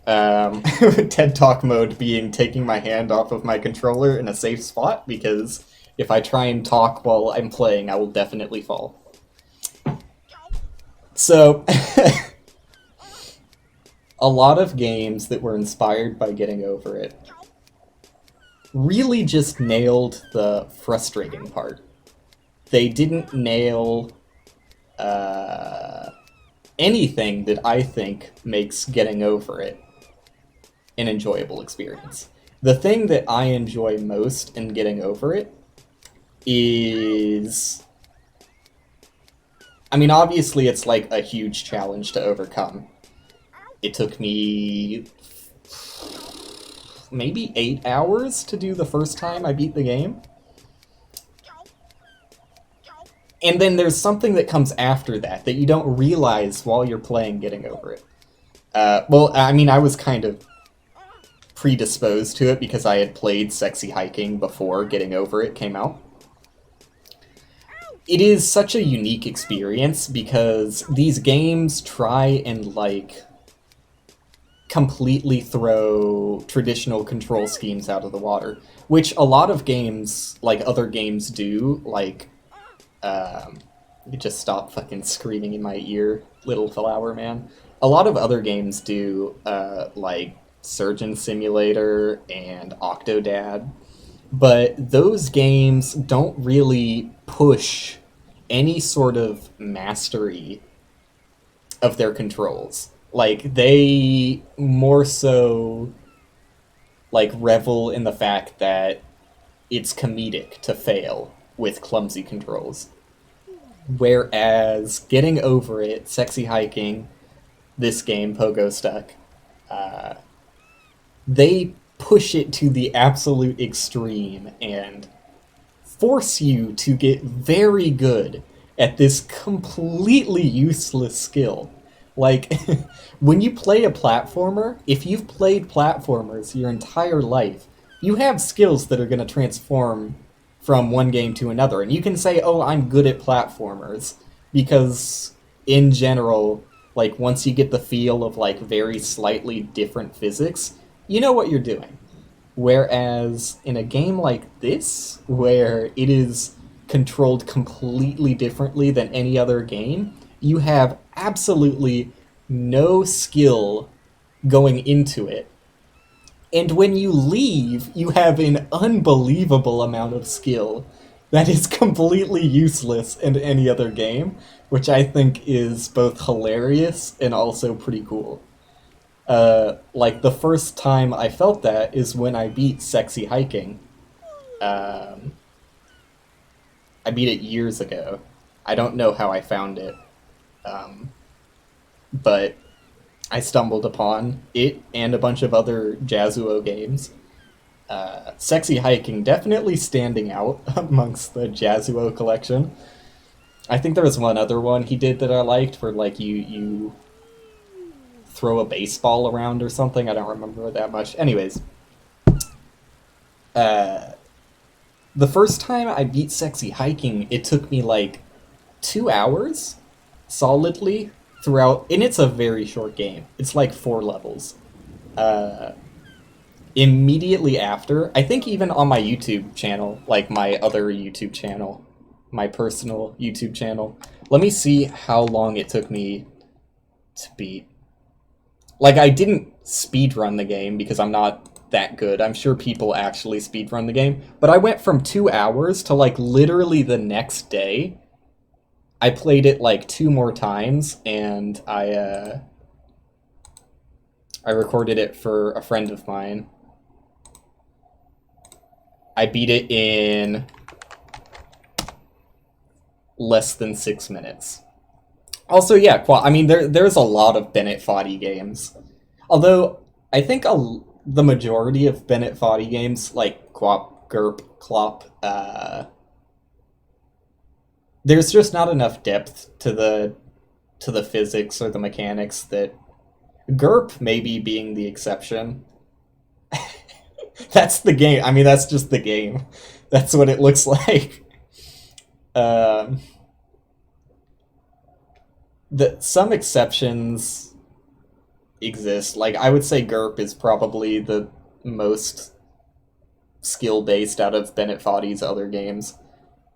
TED Talk mode being taking my hand off of my controller in a safe spot, because if I try and talk while I'm playing, I will definitely fall. So, a lot of games that were inspired by Getting Over It really just nailed the frustrating part. They didn't nail anything that I think makes Getting Over It an enjoyable experience. The thing that I enjoy most in Getting Over It is... I mean, obviously it's like a huge challenge to overcome. It took me maybe 8 hours to do the first time I beat the game. And then there's something that comes after that you don't realize while you're playing Getting Over It. Well, I mean, I was kind of predisposed to it because I had played Sexy Hiking before Getting Over It came out. It is such a unique experience because these games try and, like, completely throw traditional control schemes out of the water, which a lot of games, like other games do, like, you just stop fucking screaming in my ear, little flower man. a lot of other games do, like Surgeon Simulator and Octodad, but those games don't really push any sort of mastery of their controls. Like they more so like revel in the fact that it's comedic to fail with clumsy controls. Whereas Getting Over It, Sexy Hiking, this game, Pogostuck, uh, they push it to the absolute extreme and force you to get very good at this completely useless skill. Like, when you play a platformer, if you've played platformers your entire life, you have skills that are going to transform from one game to another. And you can say, oh, I'm good at platformers, because in general, like, once you get the feel of, like, very slightly different physics, you know what you're doing. Whereas in a game like this, where it is controlled completely differently than any other game, you have absolutely no skill going into it. And when you leave, you have an unbelievable amount of skill that is completely useless in any other game, which I think is both hilarious and also pretty cool. Like the first time I felt that is when I beat Sexy Hiking. Um, I beat it years ago. I don't know how I found it, um, but I stumbled upon it and a bunch of other Jazuo games. Sexy Hiking definitely standing out amongst the Jazuo collection. I think there was one other one he did that I liked, where like you throw a baseball around or something. I don't remember that much. Anyways, uh, the first time I beat Sexy Hiking, it took me like 2 hours solidly throughout, and it's a very short game. It's like 4 levels. Uh, Immediately after, I think even on my YouTube channel, like my other YouTube channel, my personal YouTube channel, let me see how long it took me to beat. Like, I didn't speedrun the game because I'm not that good. I'm sure people actually speedrun the game. But I went from 2 hours to, like, literally the next day. I played it, like, 2 more times, and I recorded it for a friend of mine. I beat it in less than 6 minutes. Also, yeah, I mean, there's a lot of Bennett Foddy games. Although, I think the majority of Bennett Foddy games, like Quap, Gerp, Clop, there's just not enough depth to the physics or the mechanics that Gerp maybe being the exception. That's the game. I mean, that's just the game. That's what it looks like. Um, some exceptions exist. Like, I would say GURP is probably the most skill based out of Bennett Foddy's other games.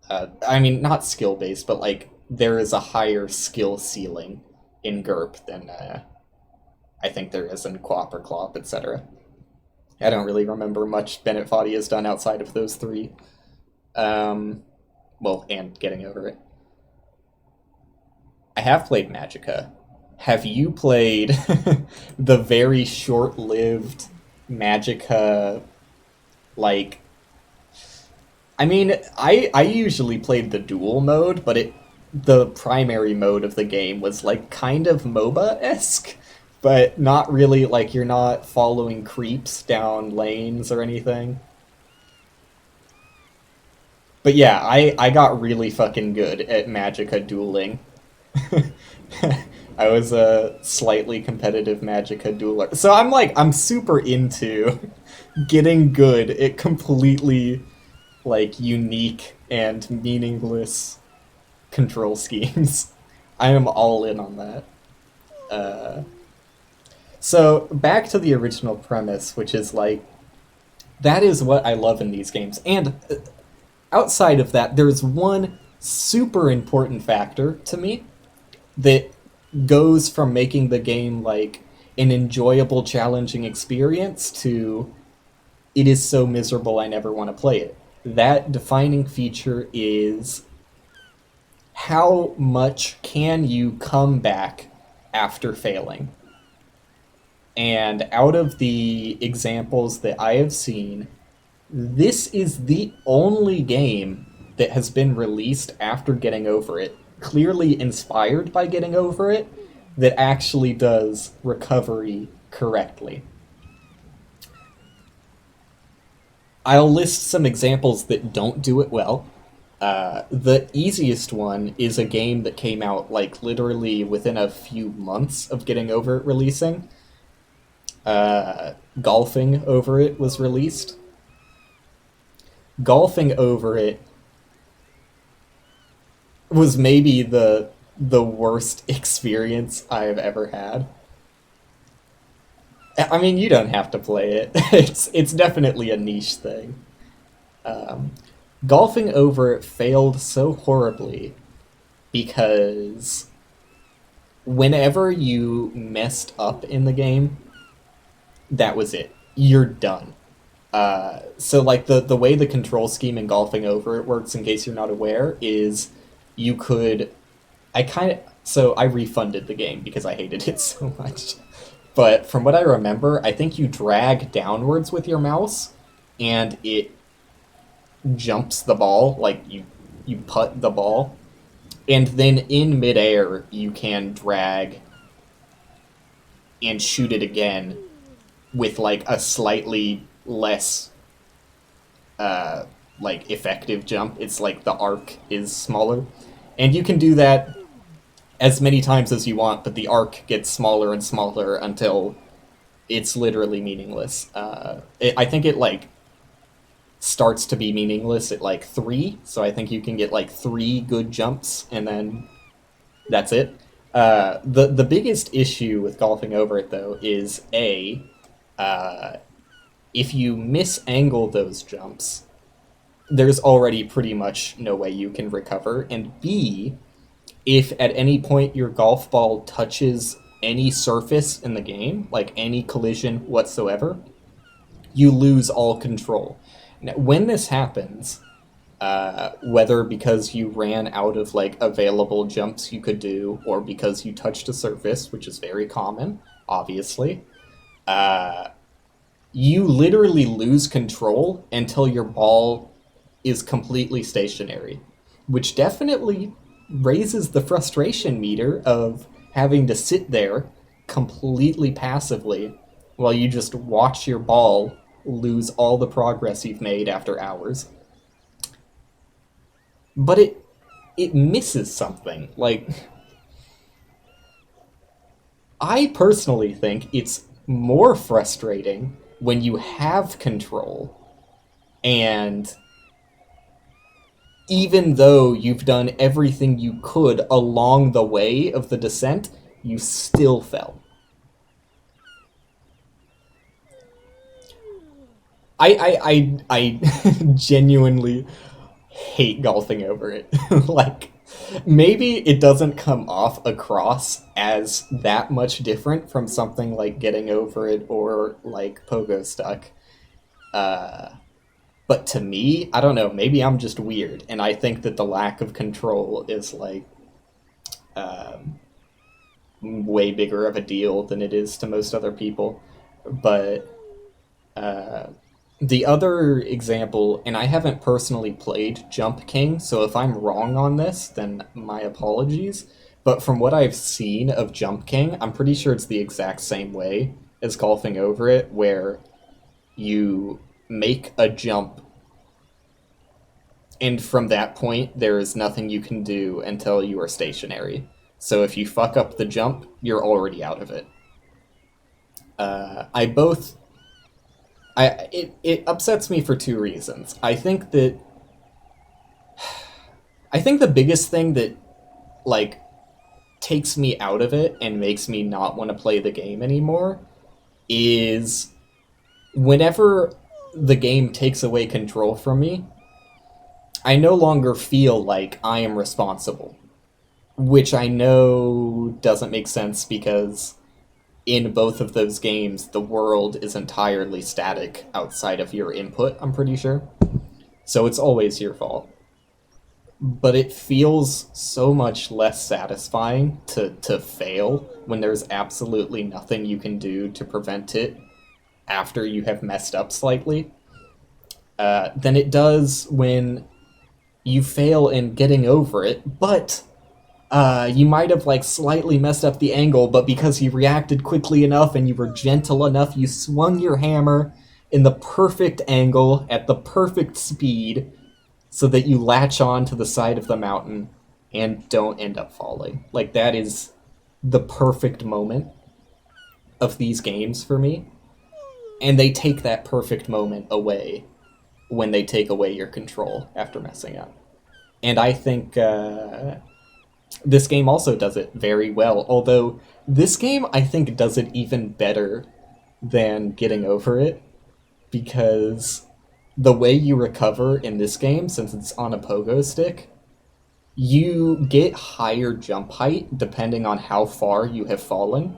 I mean, not skill based, but like there is a higher skill ceiling in GURP than I think there is in Quap or Clop, etc. I don't really remember much Bennett Foddy has done outside of those three. Well, and Getting Over It. I have played Magica. Have you played the very short-lived Magica, like... I mean, I usually played the dual mode, but the primary mode of the game was, like, kind of MOBA-esque, but not really, like, you're not following creeps down lanes or anything. But yeah, I got really fucking good at Magica dueling. I was a slightly competitive Magica dueler. So I'm super into getting good at completely, like, unique and meaningless control schemes. I am all in on that. Uh, so, back to the original premise, which is, like, that is what I love in these games. And outside of that, there's one super important factor to me that goes from making the game like an enjoyable, challenging experience to it is so miserable I never want to play it. That defining feature is how much can you come back after failing? And out of the examples that I have seen, this is the only game that has been released after getting over it, clearly inspired by getting over it, that actually does recovery correctly. I'll list some examples that don't do it well. The easiest one is a game that came out like literally within a few months of getting over it releasing. Golfing Over It was released. Golfing Over It was maybe the worst experience I have ever had. I mean, you don't have to play it. It's definitely a niche thing. Um, Golfing Over It failed so horribly because whenever you messed up in the game, that was it. You're done. So like the way the control scheme in Golfing Over It works, in case you're not aware, is you could I refunded the game because I hated it so much. But from what I remember, I think you drag downwards with your mouse and it jumps the ball, like you putt the ball, and then in midair you can drag and shoot it again with like a slightly less like effective jump. It's like the arc is smaller, and you can do that as many times as you want, but the arc gets smaller and smaller until it's literally meaningless. I think it like starts to be meaningless at like 3, so I think you can get like 3 good jumps and then that's it. The biggest issue with Golfing Over It though is uh, if you misangle those jumps, there's already pretty much no way you can recover, and B, if at any point your golf ball touches any surface in the game, like any collision whatsoever, you lose all control. Now, when this happens, whether because you ran out of like available jumps you could do, or because you touched a surface, which is very common, obviously, you literally lose control until your ball is completely stationary, which definitely raises the frustration meter of having to sit there completely passively while you just watch your ball lose all the progress you've made after hours. But it misses something. Like, I personally think it's more frustrating when you have control and even though you've done everything you could along the way of the descent, you still fell. I genuinely hate Golfing Over It. Like, maybe it doesn't come off across as that much different from something like Getting Over It or like Pogostuck. Uh, but to me, I don't know, maybe I'm just weird, and I think that the lack of control is like um, way bigger of a deal than it is to most other people. But uh, the other example, and I haven't personally played Jump King, so if I'm wrong on this, then my apologies. But from what I've seen of Jump King, I'm pretty sure it's the exact same way as Golfing Over It, where you make a jump, and from that point, there is nothing you can do until you are stationary. So if you fuck up the jump, you're already out of it. I both it upsets me for two reasons. I think the biggest thing that like takes me out of it and makes me not want to play the game anymore is whenever the game takes away control from me, I no longer feel like I am responsible. which I know doesn't make sense because in both of those games, the world is entirely static outside of your input, I'm pretty sure. So it's always your fault. But it feels so much less satisfying to fail when there's absolutely nothing you can do to prevent it after you have messed up slightly than it does when you fail in getting over it, but you might have like slightly messed up the angle, but because you reacted quickly enough and you were gentle enough, you swung your hammer in the perfect angle at the perfect speed so that you latch on to the side of the mountain and don't end up falling. Like, that is the perfect moment of these games for me. And they take that perfect moment away when they take away your control after messing up. And I think this game also does it very well, although this game, I think, does it even better than Getting Over It, because the way you recover in this game, since it's on a pogo stick, you get higher jump height depending on how far you have fallen.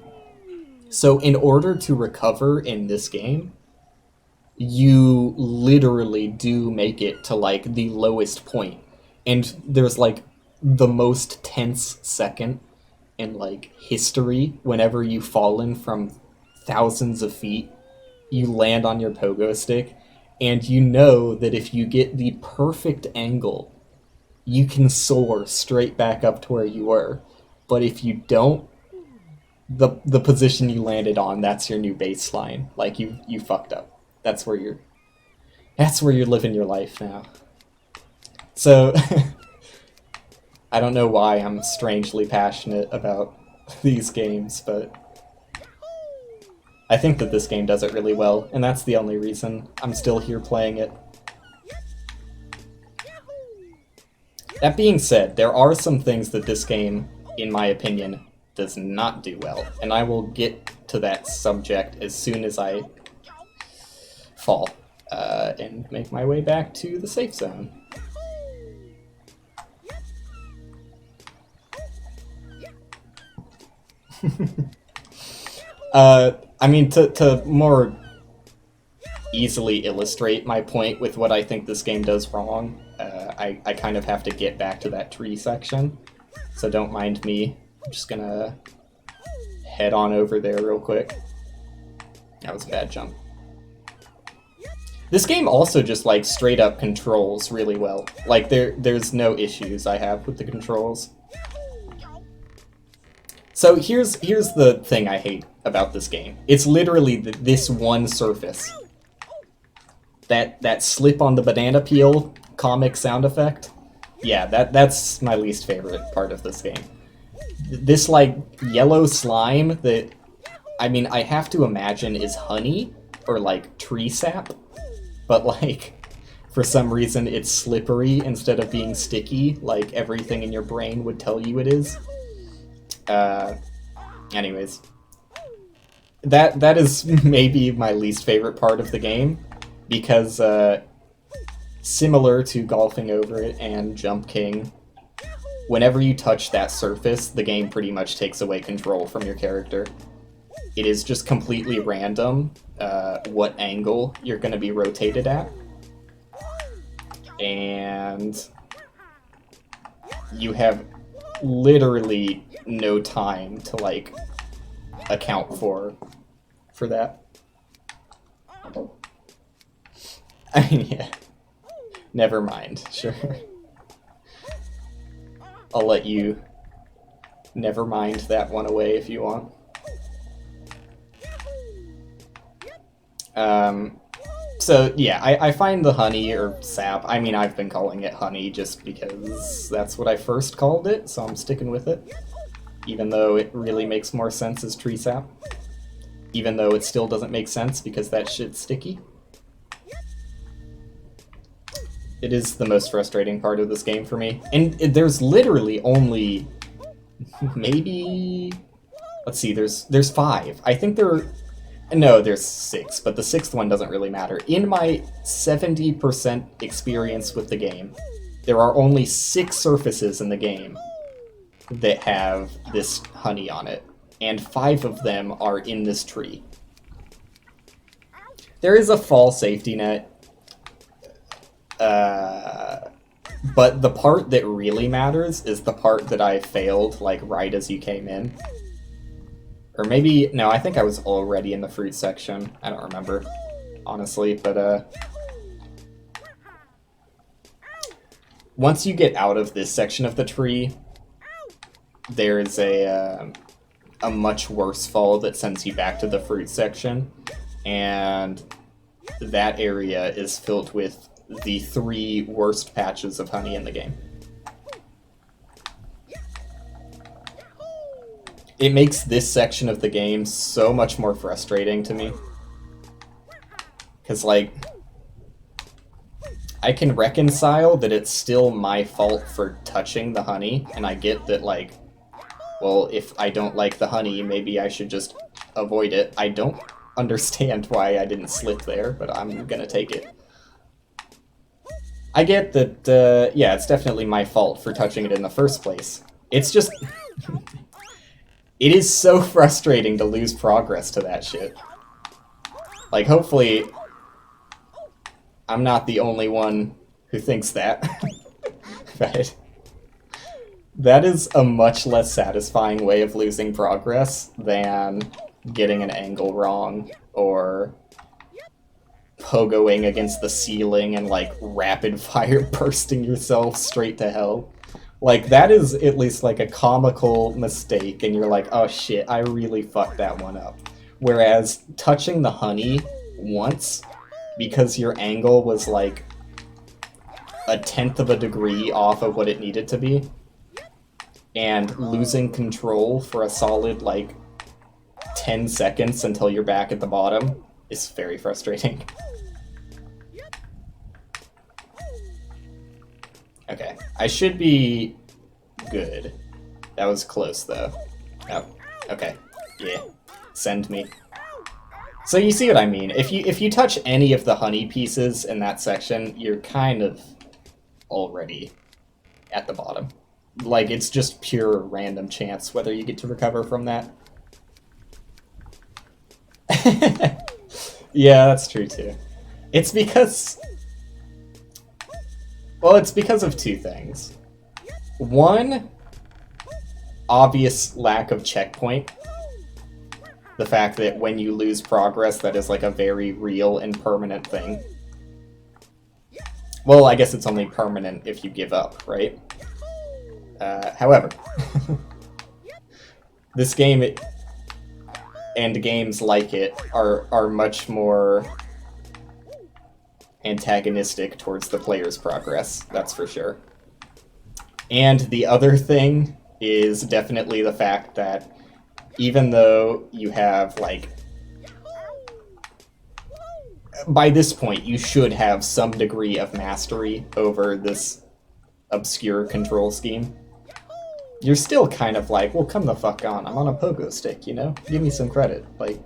So in order to recover in this game, you literally do make it to like the lowest point. And there's like the most tense second in like history whenever you've fallen from thousands of feet. You land on your pogo stick, and you know that if you get the perfect angle, you can soar straight back up to where you were. But if you don't, the position you landed on, that's your new baseline. Like, you fucked up. That's where you're living your life now. So I don't know why I'm strangely passionate about these games, but I think that this game does it really well, and that's the only reason I'm still here playing it. That being said, there are some things that this game, in my opinion, does not do well, and I will get to that subject as soon as I fall and make my way back to the safe zone. I mean, to more easily illustrate my point with what I think this game does wrong, I kind of have to get back to that tree section, so don't mind me. I'm just gonna head on over there real quick. That was a bad jump. This game also just, like, straight up controls really well. Like, there's no issues I have with the controls. So here's the thing I hate about this game. It's literally this one surface. That slip on the banana peel comic sound effect. Yeah, that's my least favorite part of this game. This, like, yellow slime that, I mean, I have to imagine is honey or, like, tree sap. But, like, for some reason it's slippery instead of being sticky, like everything in your brain would tell you it is. Anyways. That is maybe my least favorite part of the game, because, similar to Golfing Over It and Jump King, whenever you touch that surface, the game pretty much takes away control from your character. It is just completely random what angle you're going to be rotated at. And you have literally no time to, like, account for that. I mean, yeah. Never mind, sure. I'll let you never mind that one away if you want. So, yeah, I find the honey, or sap, I mean, I've been calling it honey just because that's what I first called it, so I'm sticking with it. Even though it really makes more sense as tree sap. Even though it still doesn't make sense because that shit's sticky. It is the most frustrating part of this game for me. And there's literally only maybe... Let's see, there's 5. I think no, there's 6, but the 6th one doesn't really matter. In my 70% experience with the game, there are only 6 surfaces in the game that have this honey on it, and 5 of them are in this tree. There is a fall safety net, but the part that really matters is the part that I failed, like, right as you came in. Or maybe, no, I think I was already in the fruit section. I don't remember, honestly, but, once you get out of this section of the tree, there's a much worse fall that sends you back to the fruit section, and that area is filled with the 3 worst patches of honey in the game. It makes this section of the game so much more frustrating to me. Because, like, I can reconcile that it's still my fault for touching the honey, and I get that, like, well, if I don't like the honey, maybe I should just avoid it. I don't understand why I didn't slip there, but I'm gonna take it. I get that, yeah, it's definitely my fault for touching it in the first place. It's just... it is so frustrating to lose progress to that shit. Like, hopefully, I'm not the only one who thinks that. But that is a much less satisfying way of losing progress than getting an angle wrong, or pogoing against the ceiling and, like, rapid fire bursting yourself straight to hell. Like, that is at least, like, a comical mistake, and you're like, oh shit, I really fucked that one up. Whereas touching the honey once, because your angle was, like, 1/10 of a degree off of what it needed to be, and losing control for a solid, like, 10 seconds until you're back at the bottom is very frustrating. Okay, I should be good. That was close, though. Oh, okay. Yeah. Send me. So you see what I mean. If you touch any of the honey pieces in that section, you're kind of already at the bottom. Like, it's just pure random chance whether you get to recover from that. Yeah, that's true, too. It's because... well, it's because of 2 things. One, obvious lack of checkpoint. The fact that when you lose progress, that is, like, a very real and permanent thing. Well, I guess it's only permanent if you give up, right? However, this game and games like it are much more antagonistic towards the player's progress, that's for sure. And the other thing is definitely the fact that even though you have, like, by this point you should have some degree of mastery over this obscure control scheme, you're still kind of like, well, come the fuck on, I'm on a pogo stick, you know? Give me some credit. Like,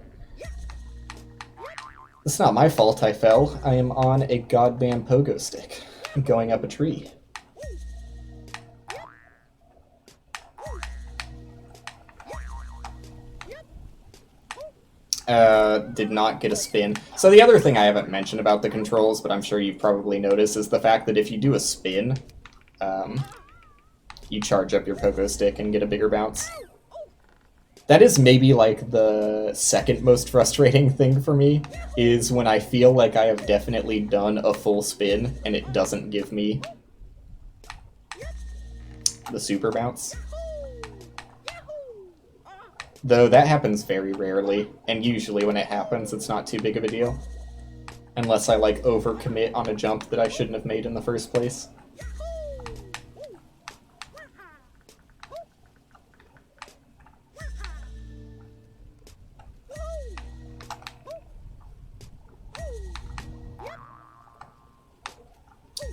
it's not my fault I fell. I am on a goddamn pogo stick, going up a tree. Did not get a spin. So the other thing I haven't mentioned about the controls, but I'm sure you've probably noticed, is the fact that if you do a spin, you charge up your pogo stick and get a bigger bounce. That is maybe, like, the second most frustrating thing for me, is when I feel like I have definitely done a full spin and it doesn't give me the super bounce. Though that happens very rarely, and usually when it happens, it's not too big of a deal. Unless I, like, overcommit on a jump that I shouldn't have made in the first place.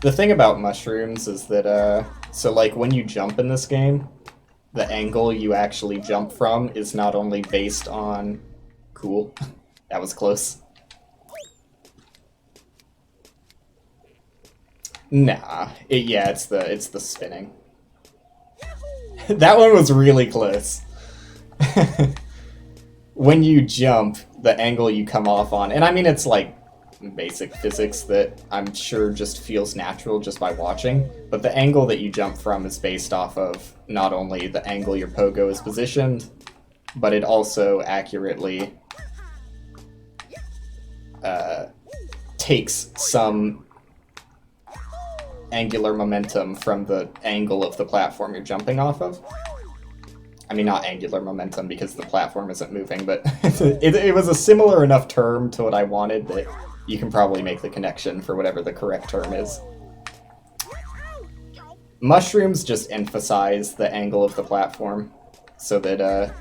The thing about mushrooms is that, so, like, when you jump in this game, the angle you actually jump from is not only based on... Cool. That was close. Nah. Yeah, it's the spinning. That one was really close. When you jump, the angle you come off on, and I mean it's like basic physics that I'm sure just feels natural just by watching, but the angle that you jump from is based off of not only the angle your pogo is positioned, but it also accurately takes some angular momentum from the angle of the platform you're jumping off of. I mean, not angular momentum because the platform isn't moving, but it was a similar enough term to what I wanted that you can probably make the connection for whatever the correct term is. Mushrooms just emphasize the angle of the platform so that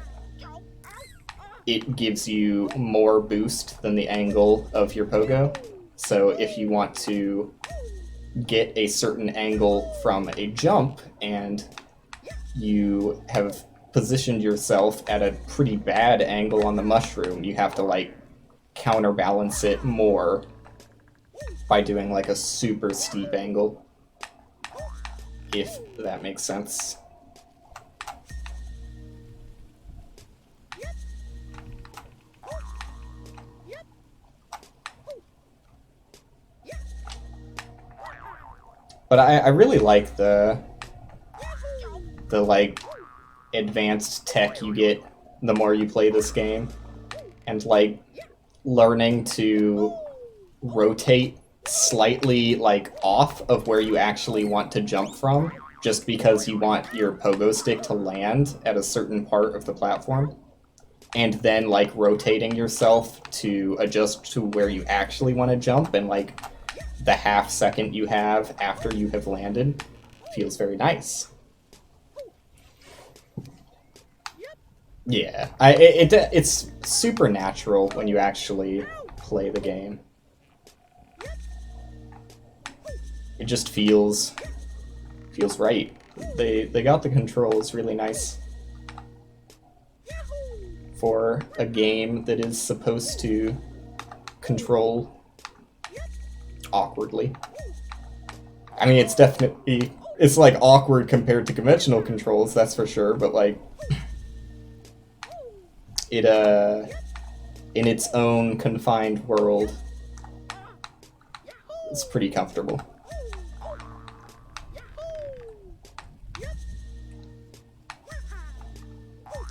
it gives you more boost than the angle of your pogo. So if you want to get a certain angle from a jump and you have positioned yourself at a pretty bad angle on the mushroom, you have to like counterbalance it more by doing like a super steep angle, if that makes sense. But I really like the like advanced tech you get the more you play this game, and like learning to rotate slightly like off of where you actually want to jump from, just because you want your pogo stick to land at a certain part of the platform, and then like rotating yourself to adjust to where you actually want to jump, and like the half second you have after you have landed feels very nice. Yeah, it's super natural when you actually play the game. It just feels right. They got the controls really nice for a game that is supposed to control awkwardly. I mean, it's like awkward compared to conventional controls, that's for sure, but like it in its own confined world, it's pretty comfortable.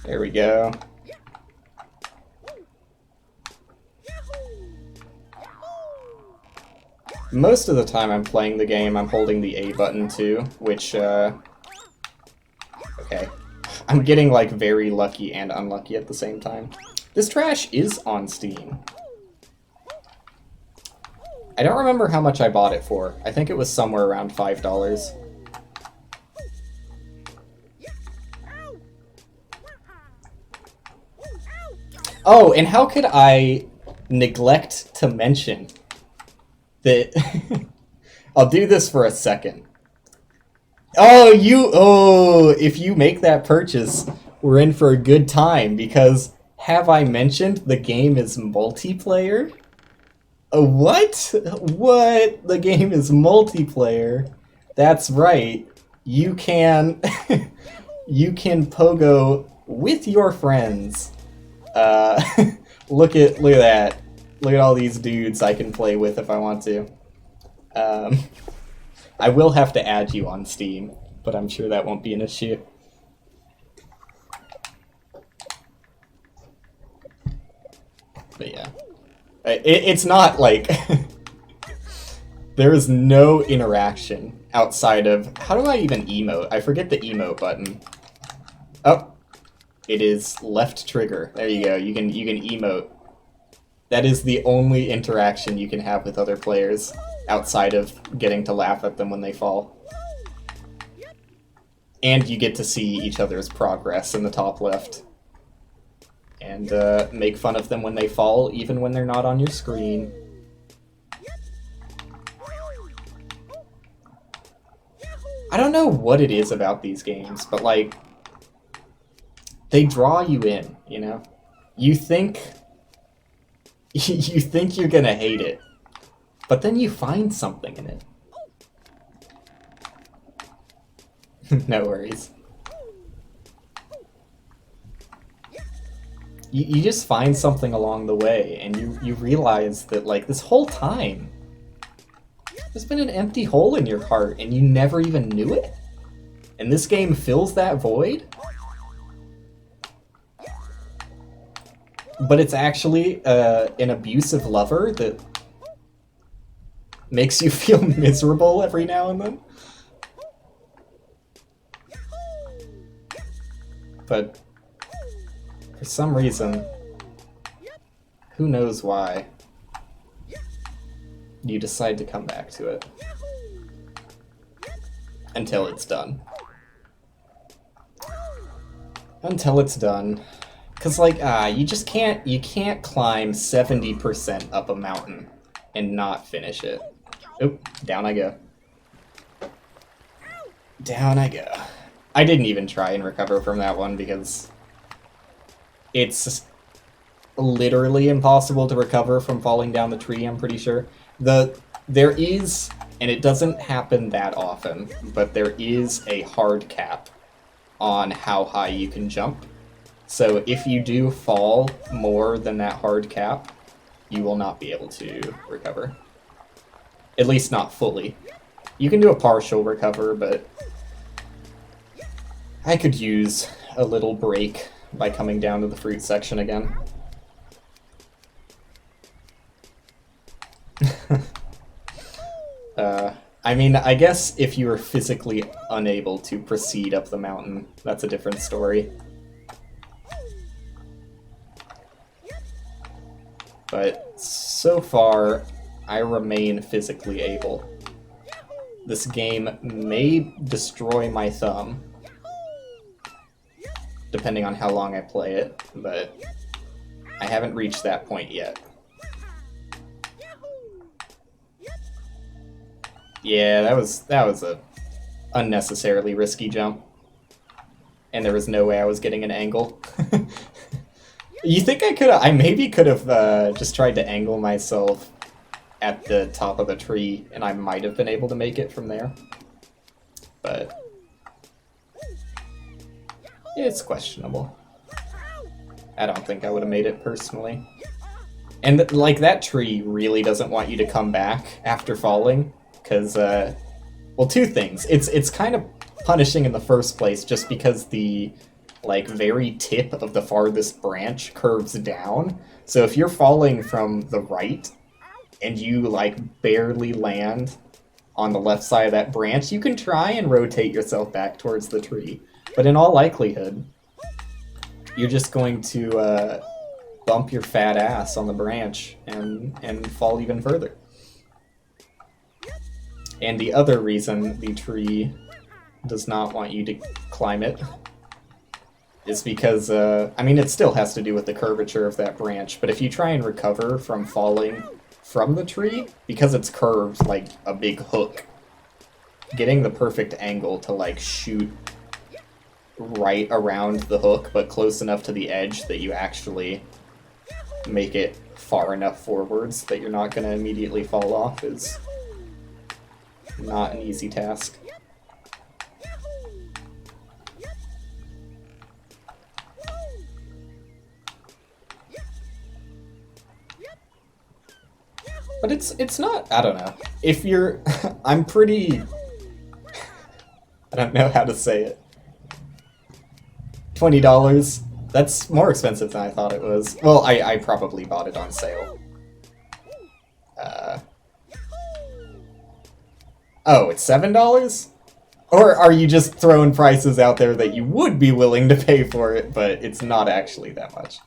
There we go. Most of the time I'm playing the game, I'm holding the A button too, which, okay. I'm getting, like, very lucky and unlucky at the same time. This trash is on Steam. I don't remember how much I bought it for. I think it was somewhere around $5. Oh, and how could I neglect to mention that... I'll do this for a second. Oh, if you make that purchase, we're in for a good time, because have I mentioned the game is multiplayer? What? What? The game is multiplayer? That's right. You can you can pogo with your friends. Look at that. Look at all these dudes I can play with if I want to. I will have to add you on Steam, but I'm sure that won't be an issue. But yeah. It's not like... There is no interaction outside of... How do I even emote? I forget the emote button. Oh. It is left trigger. There you go. You can emote. That is the only interaction you can have with other players, outside of getting to laugh at them when they fall. And you get to see each other's progress in the top left. And make fun of them when they fall, even when they're not on your screen. I don't know what it is about these games, but like, they draw you in, you know? You think you're gonna hate it, but then you find something in it. No worries. You just find something along the way, and you realize that, like, this whole time, there's been an empty hole in your heart, and you never even knew it? And this game fills that void? But it's actually an abusive lover that makes you feel miserable every now and then? But for some reason, who knows why, you decide to come back to it. Until it's done. Until it's done. Cause like, you can't climb 70% up a mountain and not finish it. Oop, down I go. Down I go. I didn't even try and recover from that one because it's literally impossible to recover from falling down the tree, I'm pretty sure. There is, and it doesn't happen that often, but there is a hard cap on how high you can jump. So if you do fall more than that hard cap, you will not be able to recover. At least not fully. You can do a partial recover, but I could use a little break by coming down to the fruit section again. I mean, I guess if you were physically unable to proceed up the mountain, that's a different story. But so far, I remain physically able. This game may destroy my thumb, depending on how long I play it, but I haven't reached that point yet. Yeah, that was a unnecessarily risky jump. And there was no way I was getting an angle. You think I maybe could have just tried to angle myself at the top of the tree, and I might have been able to make it from there. But it's questionable. I don't think I would have made it personally. And like, that tree really doesn't want you to come back after falling. Because, well, two things. It's kind of punishing in the first place just because the, like, very tip of the farthest branch curves down. So if you're falling from the right and you, like, barely land on the left side of that branch, you can try and rotate yourself back towards the tree. But in all likelihood, you're just going to bump your fat ass on the branch and fall even further. And the other reason the tree does not want you to climb it is because, I mean, it still has to do with the curvature of that branch, but if you try and recover from falling from the tree, because it's curved like a big hook, getting the perfect angle to, like, shoot right around the hook, but close enough to the edge that you actually make it far enough forwards that you're not going to immediately fall off is not an easy task. But it's not, I don't know. If you're, I'm pretty, I don't know how to say it. $20, that's more expensive than I thought it was. Well, I probably bought it on sale. Oh, it's $7? Or are you just throwing prices out there that you would be willing to pay for it, but it's not actually that much?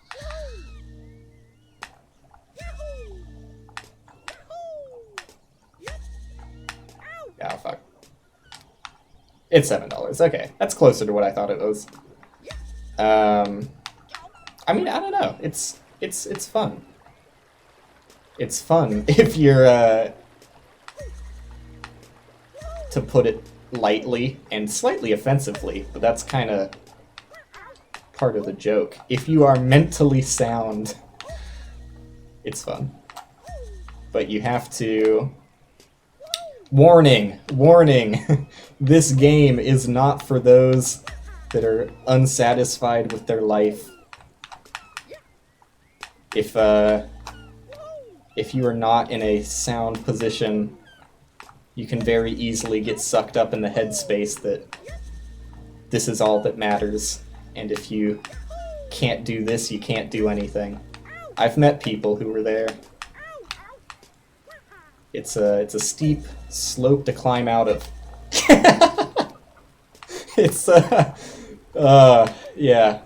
Oh, fuck. It's $7. Okay, that's closer to what I thought it was. I mean, I don't know. It's fun. It's fun if you're, to put it lightly and slightly offensively, but that's kind of part of the joke. If you are mentally sound, it's fun. But you have to... Warning! Warning! This game is not for those that are unsatisfied with their life if you are not in a sound position, you can very easily get sucked up in the headspace that this is all that matters, and if you can't do this, you can't do anything. I've met people who were there. It's a steep slope to climb out of. It's yeah.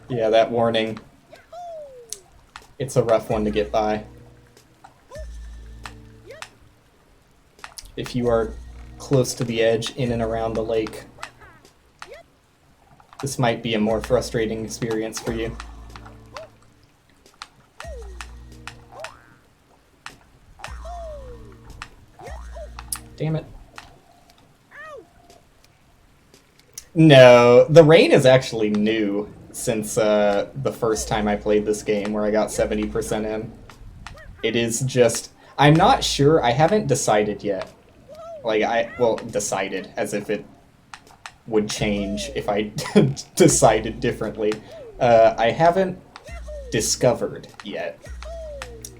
Yeah, that warning. It's a rough one to get by. If you are close to the edge, in and around the lake, this might be a more frustrating experience for you. Damn it. No, the rain is actually new since the first time I played this game, where I got 70% in. It is just... I'm not sure, I haven't decided yet. Like, decided, as if it would change if I decided differently. I haven't discovered yet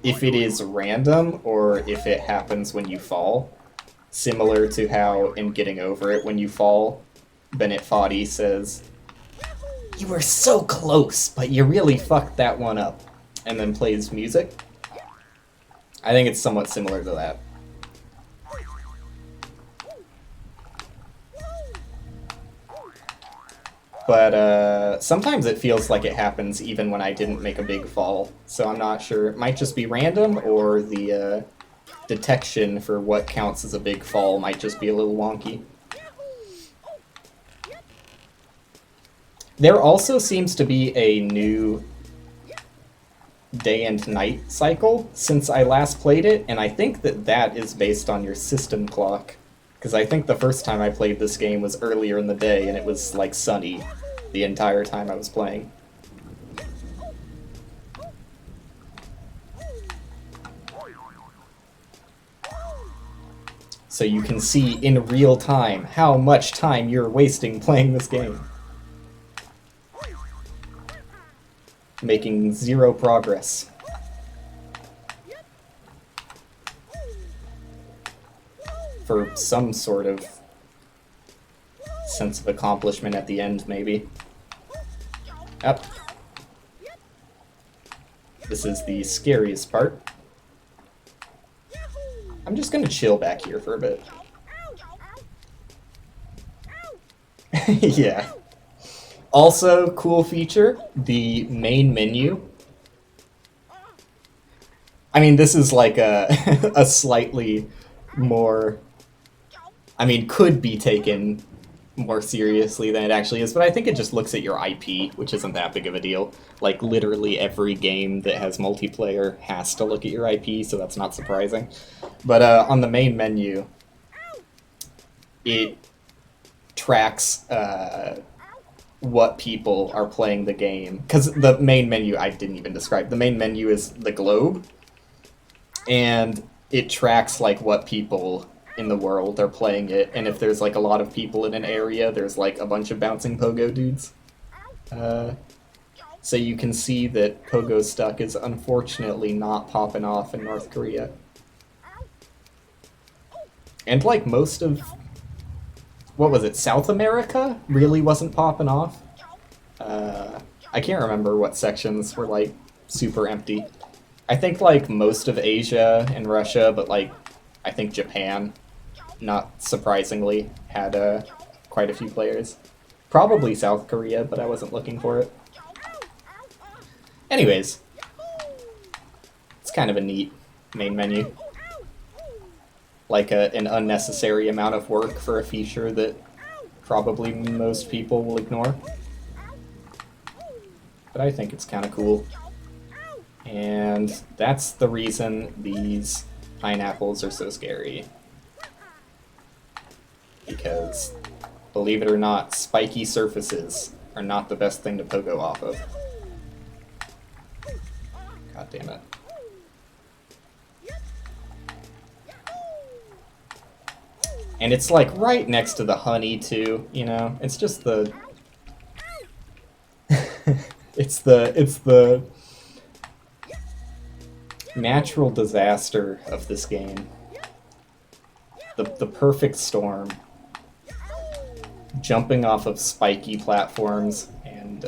if it is random or if it happens when you fall. Similar to how in Getting Over It, when you fall, Bennett Foddy says, "You were so close, but you really fucked that one up," and then plays music. I think it's somewhat similar to that. But sometimes it feels like it happens even when I didn't make a big fall, so I'm not sure. It might just be random, or the detection for what counts as a big fall might just be a little wonky. There also seems to be a new day and night cycle since I last played it, and I think that is based on your system clock. Because I think the first time I played this game was earlier in the day, and it was, like, sunny the entire time I was playing. So you can see in real time how much time you're wasting playing this game. Making zero progress. For some sort of sense of accomplishment at the end, maybe. Up. This is the scariest part. I'm just gonna chill back here for a bit. Yeah. Also, cool feature, the main menu. I mean, this is like a slightly more... I mean, could be taken more seriously than it actually is, but I think it just looks at your IP, which isn't that big of a deal. Like, literally every game that has multiplayer has to look at your IP, so that's not surprising. But on the main menu, it tracks what people are playing the game. Because the main menu, I didn't even describe. The main menu is the globe, and it tracks, like, what people in the world are playing it, and if there's like a lot of people in an area, there's like a bunch of bouncing pogo dudes. So you can see that Pogostuck is unfortunately not popping off in North Korea. And like most of, what was it, South America really wasn't popping off. I can't remember what sections were like super empty. I think like most of Asia and Russia, but like I think Japan, not surprisingly, had quite a few players. Probably South Korea, but I wasn't looking for it. Anyways, it's kind of a neat main menu. Like an unnecessary amount of work for a feature that probably most people will ignore. But I think it's kind of cool. And that's the reason these pineapples are so scary. Because, believe it or not, spiky surfaces are not the best thing to pogo off of. God damn it. And it's like right next to the honey too, you know? It's just the It's the natural disaster of this game. The perfect storm. Jumping off of spiky platforms and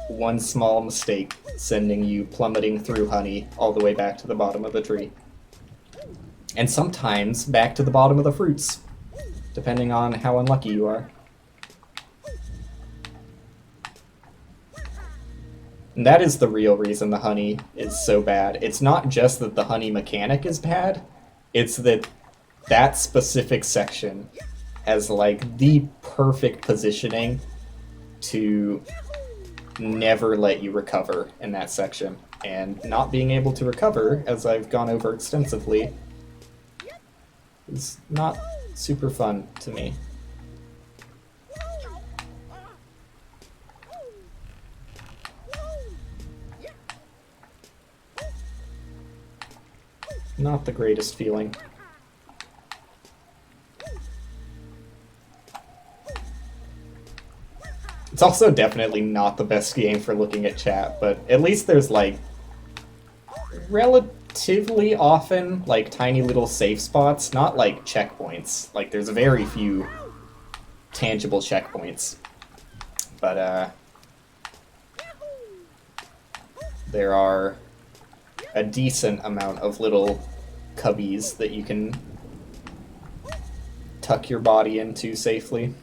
one small mistake sending you plummeting through honey all the way back to the bottom of the tree. And sometimes back to the bottom of the fruits, depending on how unlucky you are. And that is the real reason the honey is so bad. It's not just that the honey mechanic is bad, it's that that specific section has like the perfect positioning to never let you recover in that section. And not being able to recover, as I've gone over extensively, is not super fun to me. Not the greatest feeling. It's also definitely not the best game for looking at chat, but at least there's like relatively often like tiny little safe spots, not like checkpoints. Like there's very few tangible checkpoints. But there are a decent amount of little cubbies that you can tuck your body into safely.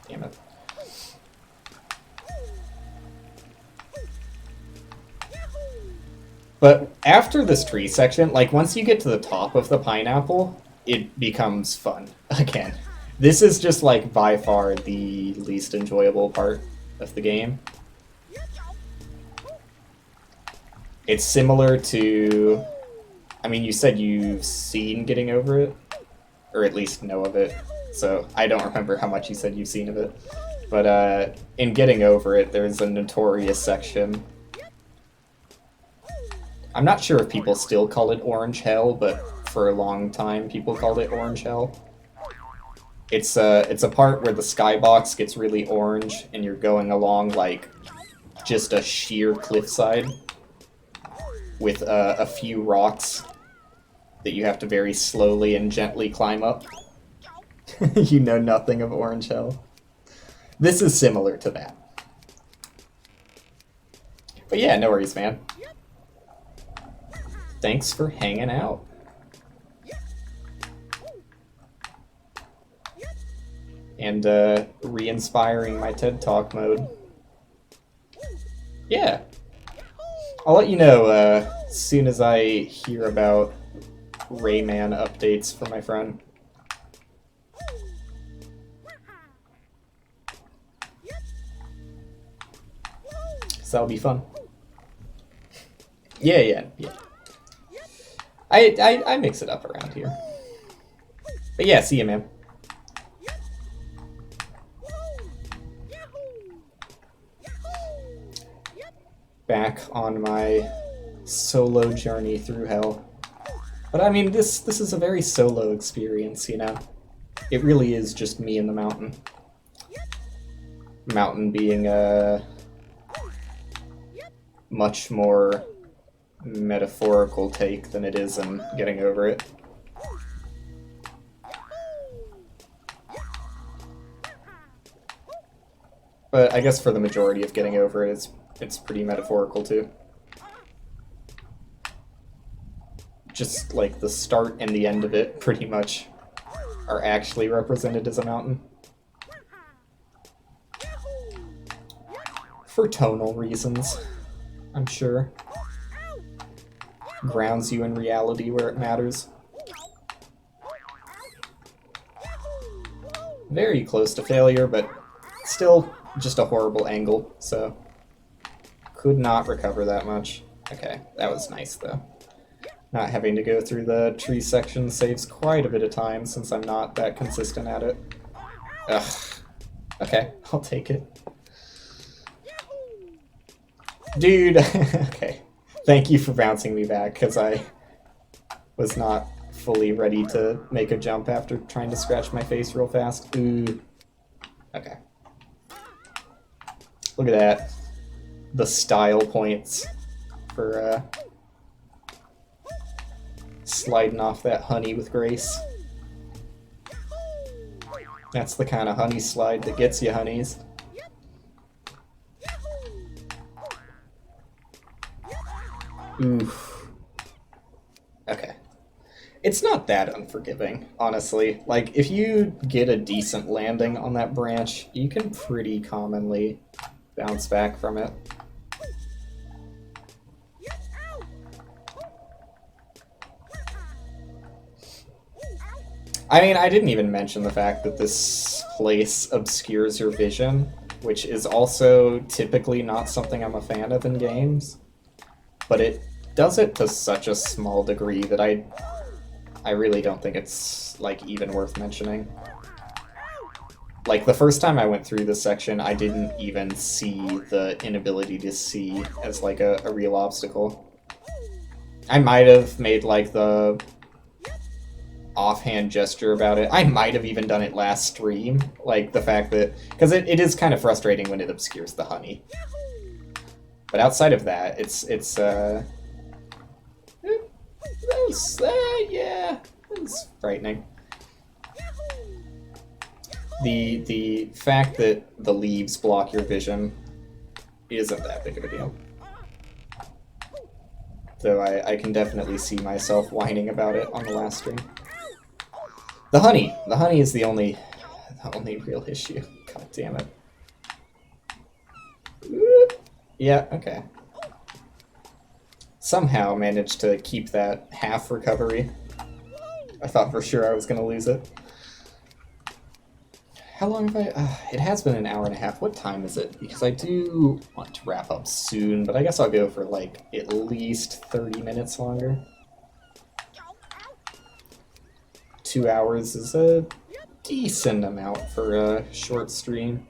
Damn it. But after this tree section, like once you get to the top of the pineapple, it becomes fun again. This is just like by far the least enjoyable part of the game. It's similar to, I mean, you said you've seen Getting Over It, or at least know of it, so I don't remember how much you said you've seen of it. But in Getting Over It, there's a notorious section. I'm not sure if people still call it Orange Hell, but for a long time people called it Orange Hell. It's a part where the skybox gets really orange and you're going along like just a sheer cliffside with a few rocks that you have to very slowly and gently climb up. You know nothing of Orange Hell. This is similar to that. But yeah, no worries, man. Thanks for hanging out. And re-inspiring my TED Talk mode. Yeah. I'll let you know as soon as I hear about Rayman updates for my friend. So that'll be fun. Yeah. I mix it up around here. But yeah, see you, man. Back on my solo journey through hell. But I mean, this is a very solo experience, you know? It really is just me and the mountain. Mountain being a much more metaphorical take than it is in Getting Over It. But I guess for the majority of Getting Over It, it's pretty metaphorical too. Just like the start and the end of it pretty much are actually represented as a mountain. For tonal reasons, I'm sure. Grounds you in reality where it matters. Very close to failure, but still just a horrible angle, so could not recover that much. Okay, that was nice though. Not having to go through the tree section saves quite a bit of time since I'm not that consistent at it. Ugh. Okay, I'll take it. Dude, okay. Thank you for bouncing me back, because I was not fully ready to make a jump after trying to scratch my face real fast. Ooh. Okay. Look at that. The style points for sliding off that honey with grace. That's the kind of honey slide that gets you honeys. Oof. Okay. It's not that unforgiving, honestly. Like, if you get a decent landing on that branch, you can pretty commonly bounce back from it. I mean, I didn't even mention the fact that this place obscures your vision, which is also typically not something I'm a fan of in games. But it does it to such a small degree that I really don't think it's, like, even worth mentioning. Like, the first time I went through this section, I didn't even see the inability to see as, like, a real obstacle. I might have made, like, the offhand gesture about it. I might have even done it last stream. Like, the fact that... Because it is kind of frustrating when it obscures the honey. But outside of that, yeah, it's frightening. The fact that the leaves block your vision isn't that big of a deal. Though I can definitely see myself whining about it on the last stream. The honey is the only real issue. God damn it. Yeah, okay. Somehow managed to keep that half recovery. I thought for sure I was going to lose it. How long have I... it has been an hour and a half. What time is it? Because I do want to wrap up soon, but I guess I'll go for, like, at least 30 minutes longer. 2 hours is a decent amount for a short stream.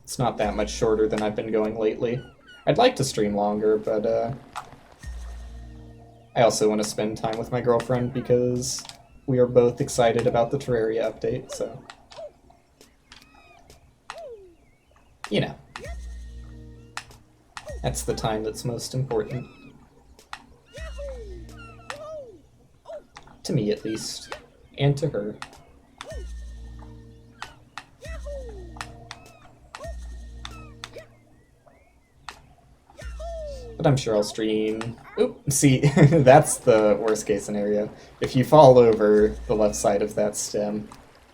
It's not that much shorter than I've been going lately. I'd like to stream longer, but I also want to spend time with my girlfriend because we are both excited about the Terraria update, so... You know. That's the time that's most important. To me, at least. And to her. But I'm sure I'll stream... Oop, see, that's the worst case scenario. If you fall over the left side of that stem,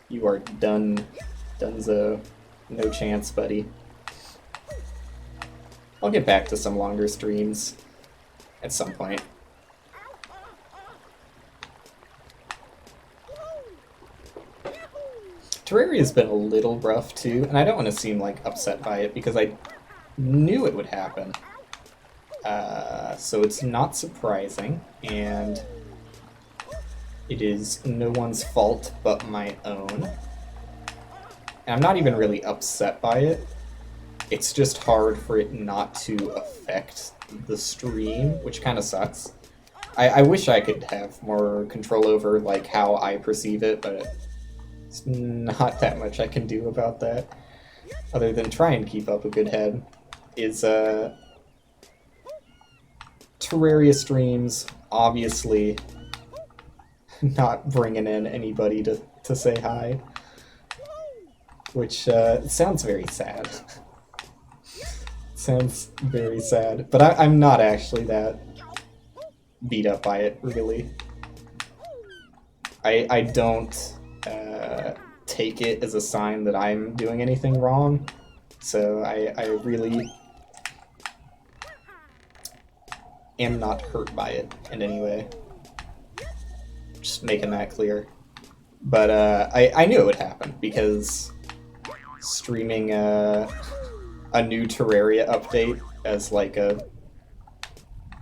you are done. Dunzo. No chance, buddy. I'll get back to some longer streams at some point. Terraria's been a little rough too, and I don't want to seem like upset by it because I knew it would happen. So it's not surprising, and it is no one's fault but my own. And I'm not even really upset by it. It's just hard for it not to affect the stream, which kind of sucks. I wish I could have more control over like how I perceive it, but it's not that much I can do about that. Other than try and keep up a good head. Is Terraria streams, obviously not bringing in anybody to say hi. Which sounds very sad. Sounds very sad. But I'm not actually that beat up by it, really. I don't take it as a sign that I'm doing anything wrong. So I really am not hurt by it in any way. Just making that clear. But I knew it would happen because streaming a new Terraria update as like a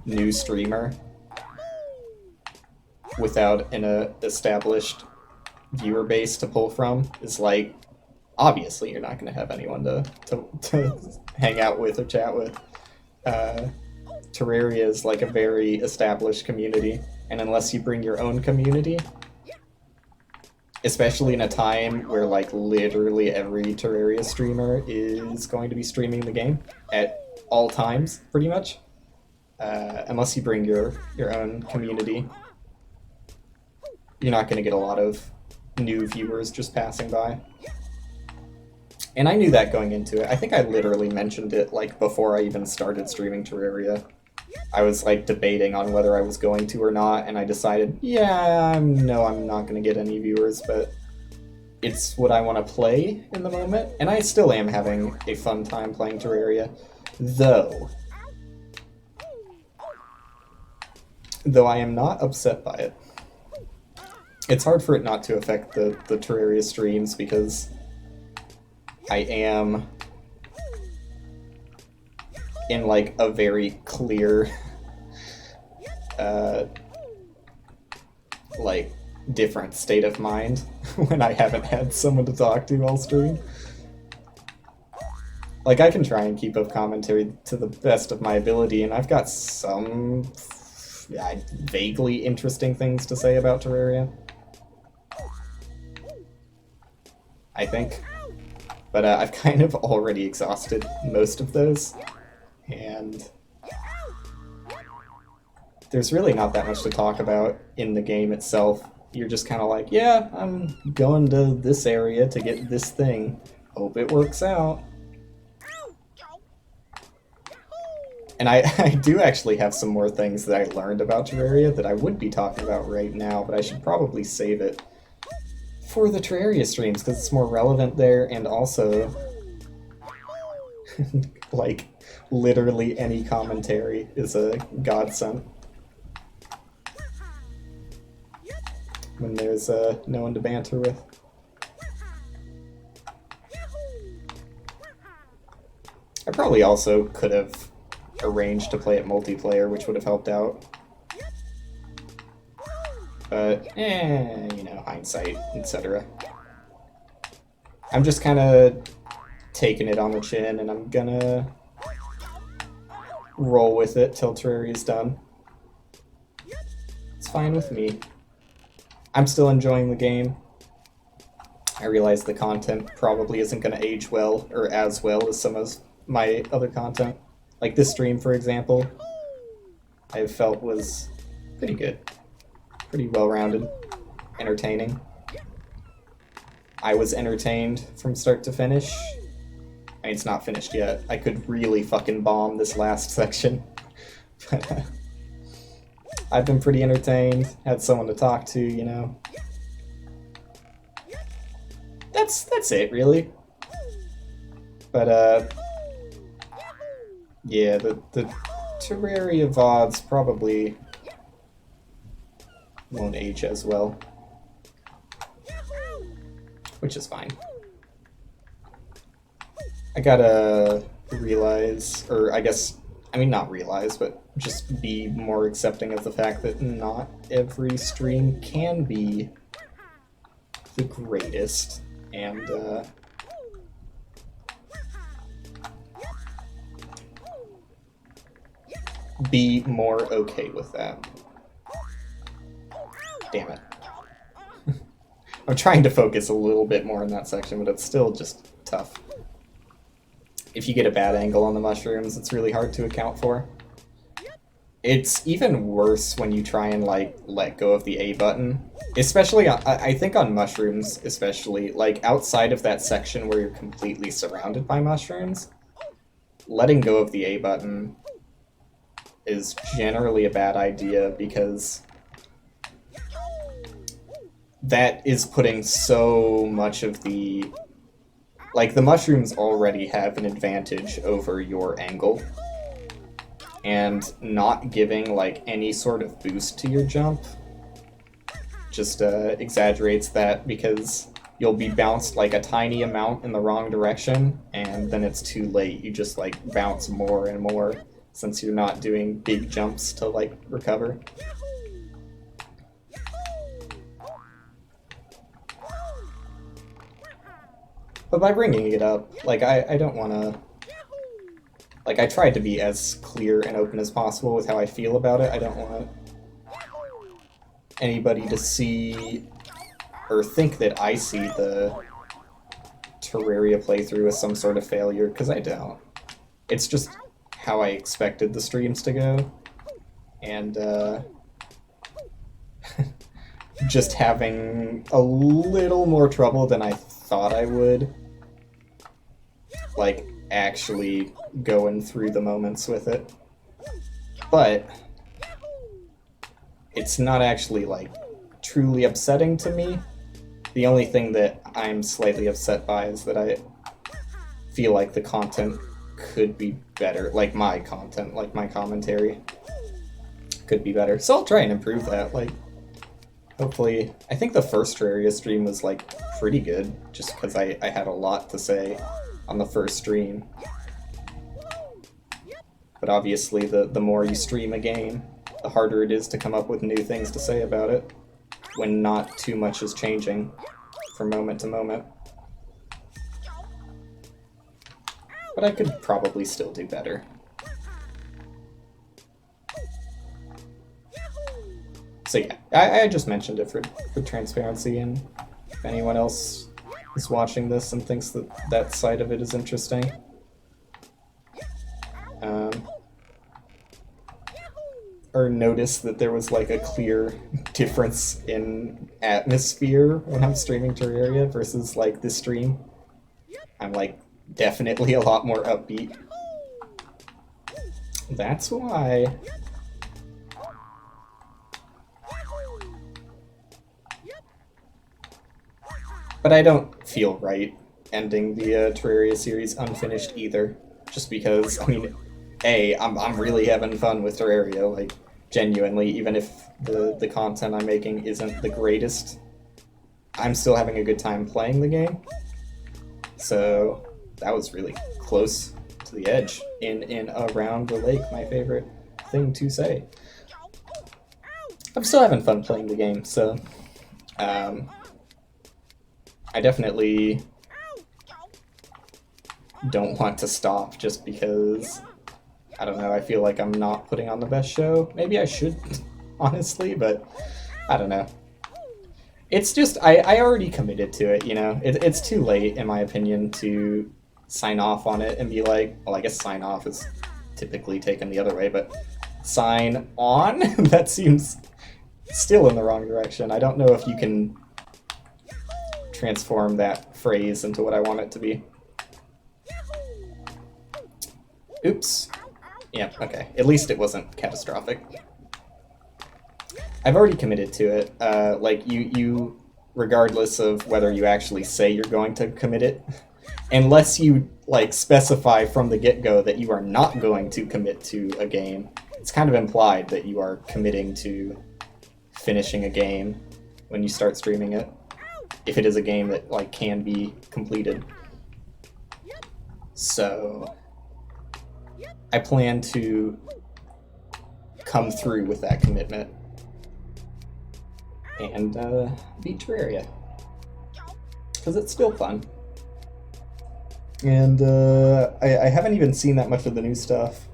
new streamer without an established viewer base to pull from is like, obviously you're not going to have anyone to hang out with or chat with. Terraria is like a very established community, and unless you bring your own community, Especially in a time where, like, literally every Terraria streamer is going to be streaming the game at all times, pretty much. Unless you bring your own community, you're not going to get a lot of new viewers just passing by. And I knew that going into it. I think I literally mentioned it, like, before I even started streaming Terraria. I was, like, debating on whether I was going to or not, and I decided, yeah, no, I'm not going to get any viewers, but it's what I want to play in the moment, and I still am having a fun time playing Terraria, though I am not upset by it. It's hard for it not to affect the Terraria streams, because I am in, like, a very clear, like, different state of mind when I haven't had someone to talk to all stream. Like, I can try and keep up commentary to the best of my ability, and I've got some vaguely interesting things to say about Terraria, I think. But I've kind of already exhausted most of those, and there's really not that much to talk about in the game itself. You're just kind of like, yeah, I'm going to this area to get this thing. Hope it works out. And I do actually have some more things that I learned about Terraria that I would be talking about right now, but I should probably save it for the Terraria streams, because it's more relevant there, and also, like, literally any commentary is a godsend when there's no one to banter with. I probably also could have arranged to play it multiplayer, which would have helped out. But, you know, hindsight, etc. I'm just kind of taking it on the chin, and I'm gonna roll with it till Terraria's done. It's fine with me. I'm still enjoying the game. I realize the content probably isn't going to age well, or as well as some of my other content. Like this stream, for example, I felt was pretty good. Pretty well-rounded. Entertaining. I was entertained from start to finish. I mean, it's not finished yet. I could really fucking bomb this last section. But I've been pretty entertained. Had someone to talk to, you know. That's it, really. But, yeah, the Terraria VODs probably won't age as well. Which is fine. I gotta realize, or I guess, I mean not realize, but just be more accepting of the fact that not every stream can be the greatest, and be more okay with that. Damn it. I'm trying to focus a little bit more in that section, but it's still just tough. If you get a bad angle on the mushrooms, it's really hard to account for. It's even worse when you try and, like, let go of the A button. Especially, I think on mushrooms, especially, like, outside of that section where you're completely surrounded by mushrooms, letting go of the A button is generally a bad idea, because that is putting so much of the... Like, the mushrooms already have an advantage over your angle, and not giving, like, any sort of boost to your jump just exaggerates that, because you'll be bounced, like, a tiny amount in the wrong direction, and then it's too late. You just, like, bounce more and more, since you're not doing big jumps to, like, recover. But by bringing it up, like, I don't want to... Like, I tried to be as clear and open as possible with how I feel about it. I don't want anybody to see or think that I see the Terraria playthrough as some sort of failure, because I don't. It's just how I expected the streams to go, and just having a little more trouble than I thought I would, like, actually going through the moments with it. But it's not actually, like, truly upsetting to me. The only thing that I'm slightly upset by is that I feel like the content could be better. Like, my content, like my commentary could be better. So I'll try and improve that. Like, hopefully, I think the first Terraria stream was, like, pretty good, just because I had a lot to say on the first stream. But obviously, the more you stream a game, the harder it is to come up with new things to say about it, when not too much is changing from moment to moment. But I could probably still do better. So yeah, I just mentioned it for transparency, and if anyone else is watching this and thinks that that side of it is interesting. Or notice that there was like a clear difference in atmosphere when I'm streaming Terraria versus like this stream. I'm like definitely a lot more upbeat. That's why. But I don't feel right ending the Terraria series unfinished either, just because, I mean, I'm really having fun with Terraria, like, genuinely, even if the content I'm making isn't the greatest, I'm still having a good time playing the game. So that was really close to the edge. In Around the Lake, my favorite thing to say. I'm still having fun playing the game, so I definitely don't want to stop just because, I don't know, I feel like I'm not putting on the best show. Maybe I should, honestly, but I don't know. It's just, I already committed to it, you know? It's too late, in my opinion, to sign off on it and be like, well, I guess sign off is typically taken the other way, but sign on? That seems still in the wrong direction. I don't know if you can transform that phrase into what I want it to be. Oops. Yeah, okay. At least it wasn't catastrophic. I've already committed to it. Like, you, regardless of whether you actually say you're going to commit it, unless you, like, specify from the get-go that you are not going to commit to a game, it's kind of implied that you are committing to finishing a game when you start streaming it, if it is a game that, like, can be completed. So I plan to come through with that commitment and beat Terraria, because it's still fun. And I haven't even seen that much of the new stuff.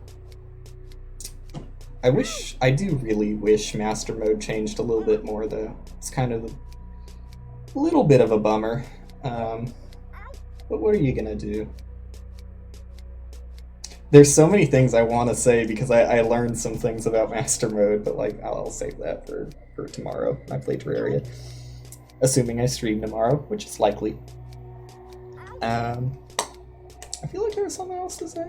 I do really wish Master Mode changed a little bit more, though. It's kind of a little bit of a bummer. But what are you gonna do? There's so many things I want to say because I learned some things about Master Mode, but like I'll save that for tomorrow. I play Terraria, assuming I stream tomorrow, which is likely. I feel like there was something else to say.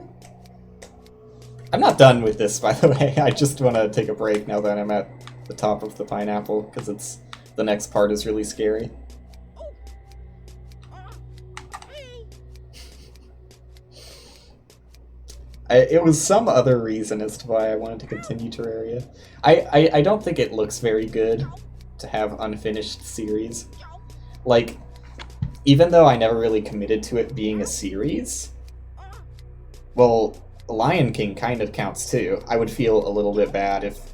I'm not done with this, by the way. I just want to take a break now that I'm at the top of the pineapple, because the next part is really scary. It was some other reason as to why I wanted to continue Terraria. I don't think it looks very good to have unfinished series. Like, even though I never really committed to it being a series, well, Lion King kind of counts too. I would feel a little bit bad if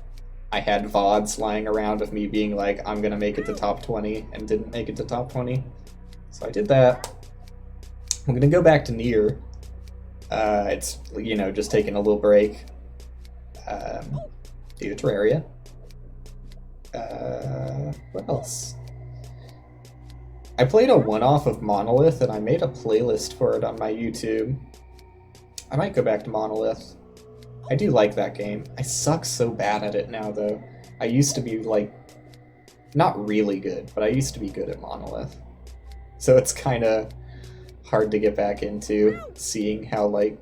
I had VODs lying around of me being like, I'm gonna make it to top 20, and didn't make it to top 20. So I did that. I'm gonna go back to Nier. It's, you know, just taking a little break. Do Terraria. What else? I played a one-off of Monolith, and I made a playlist for it on my YouTube. I might go back to Monolith. I do like that game. I suck so bad at it now, though. I used to be, like, not really good, but I used to be good at Monolith. So it's kind of hard to get back into, seeing how, like,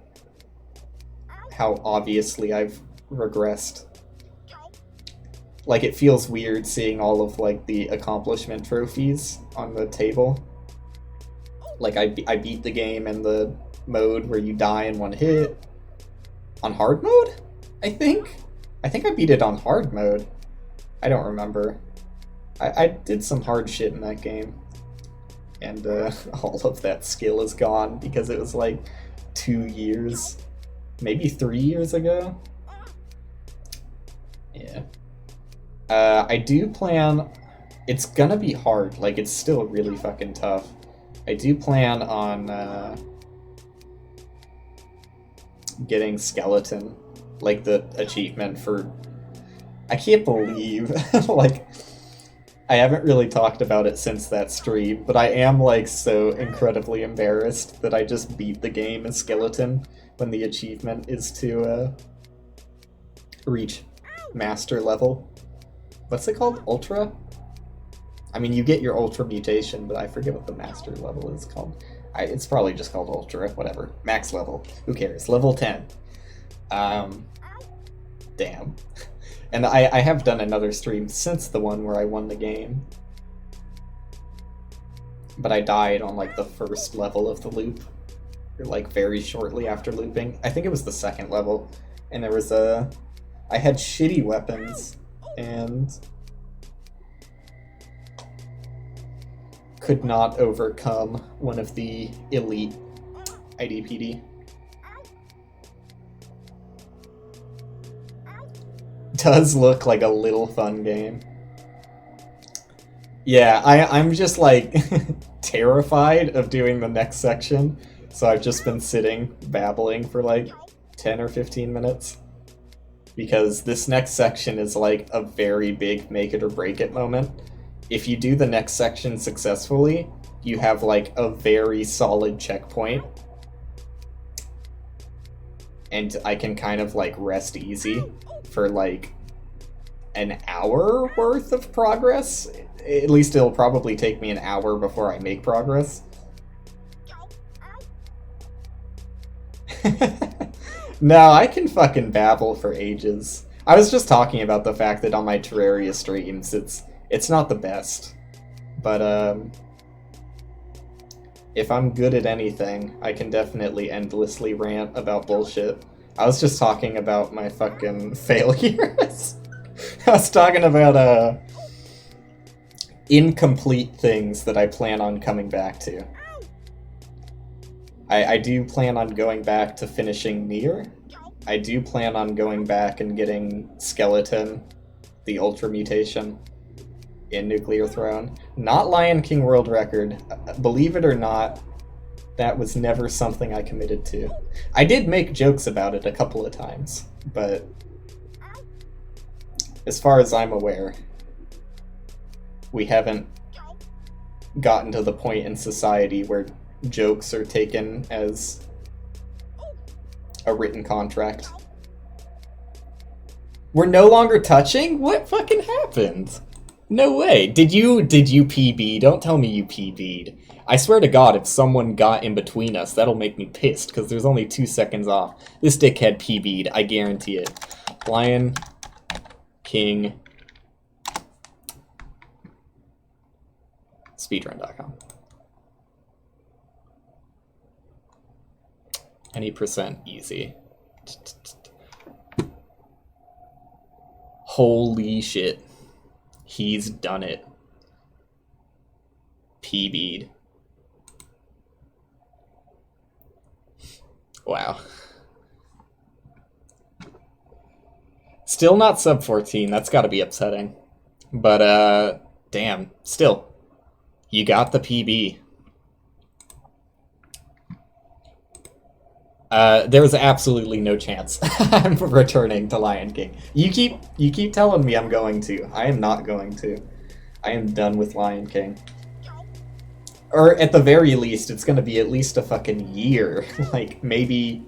how obviously I've regressed. Like, it feels weird seeing all of, like, the accomplishment trophies on the table. Like, I beat the game in the mode where you die in one hit. On hard mode? I think I beat it on hard mode. I don't remember. I did some hard shit in that game. And all of that skill is gone because it was like 2 years, maybe 3 years ago. Yeah. I do plan... It's gonna be hard. Like, it's still really fucking tough. I do plan on getting Skeleton, like the achievement for... I can't believe, like, I haven't really talked about it since that stream, but I am, like, so incredibly embarrassed that I just beat the game as Skeleton when the achievement is to reach master level. What's it called? Ultra? I mean, you get your Ultra mutation, but I forget what the master level is called. It's probably just called Ultra, whatever. Max level. Who cares? Level 10. Damn. And I have done another stream since the one where I won the game. But I died on, like, the first level of the loop. Or, like, very shortly after looping. I think it was the second level. And there was a... I had shitty weapons. And... could not overcome one of the elite IDPD. Does look like a little fun game. Yeah, I'm just like terrified of doing the next section, so I've just been sitting babbling for like 10 or 15 minutes. Because this next section is like a very big make it or break it moment. If you do the next section successfully, you have like a very solid checkpoint. And I can kind of like rest easy for like an hour worth of progress. At least it'll probably take me an hour before I make progress. No, I can fucking babble for ages. I was just talking about the fact that on my Terraria streams, it's not the best. But, if I'm good at anything, I can definitely endlessly rant about bullshit. I was just talking about my fucking failures. I was talking about, incomplete things that I plan on coming back to. I do plan on going back to finishing Nier. I do plan on going back and getting Skeleton, the Ultra Mutation, in Nuclear Throne. Not Lion King World Record. Believe it or not, that was never something I committed to. I did make jokes about it a couple of times, but as far as I'm aware, we haven't gotten to the point in society where jokes are taken as a written contract. We're no longer touching? What fucking happened? No way. Did you PB? Don't tell me you PB'd. I swear to God, if someone got in between us, that'll make me pissed, because there's only 2 seconds off. This dickhead PB'd, I guarantee it. Lion King Speedrun.com. Any percent easy. Holy shit. He's done it. PB'd. Wow. Still not sub 14. That's gotta be upsetting. But, damn. Still. You got the PB. There's absolutely no chance I'm returning to Lion King. You keep telling me I'm going to. I am not going to. I am done with Lion King. Or at the very least, it's gonna be at least a fucking year. Like, maybe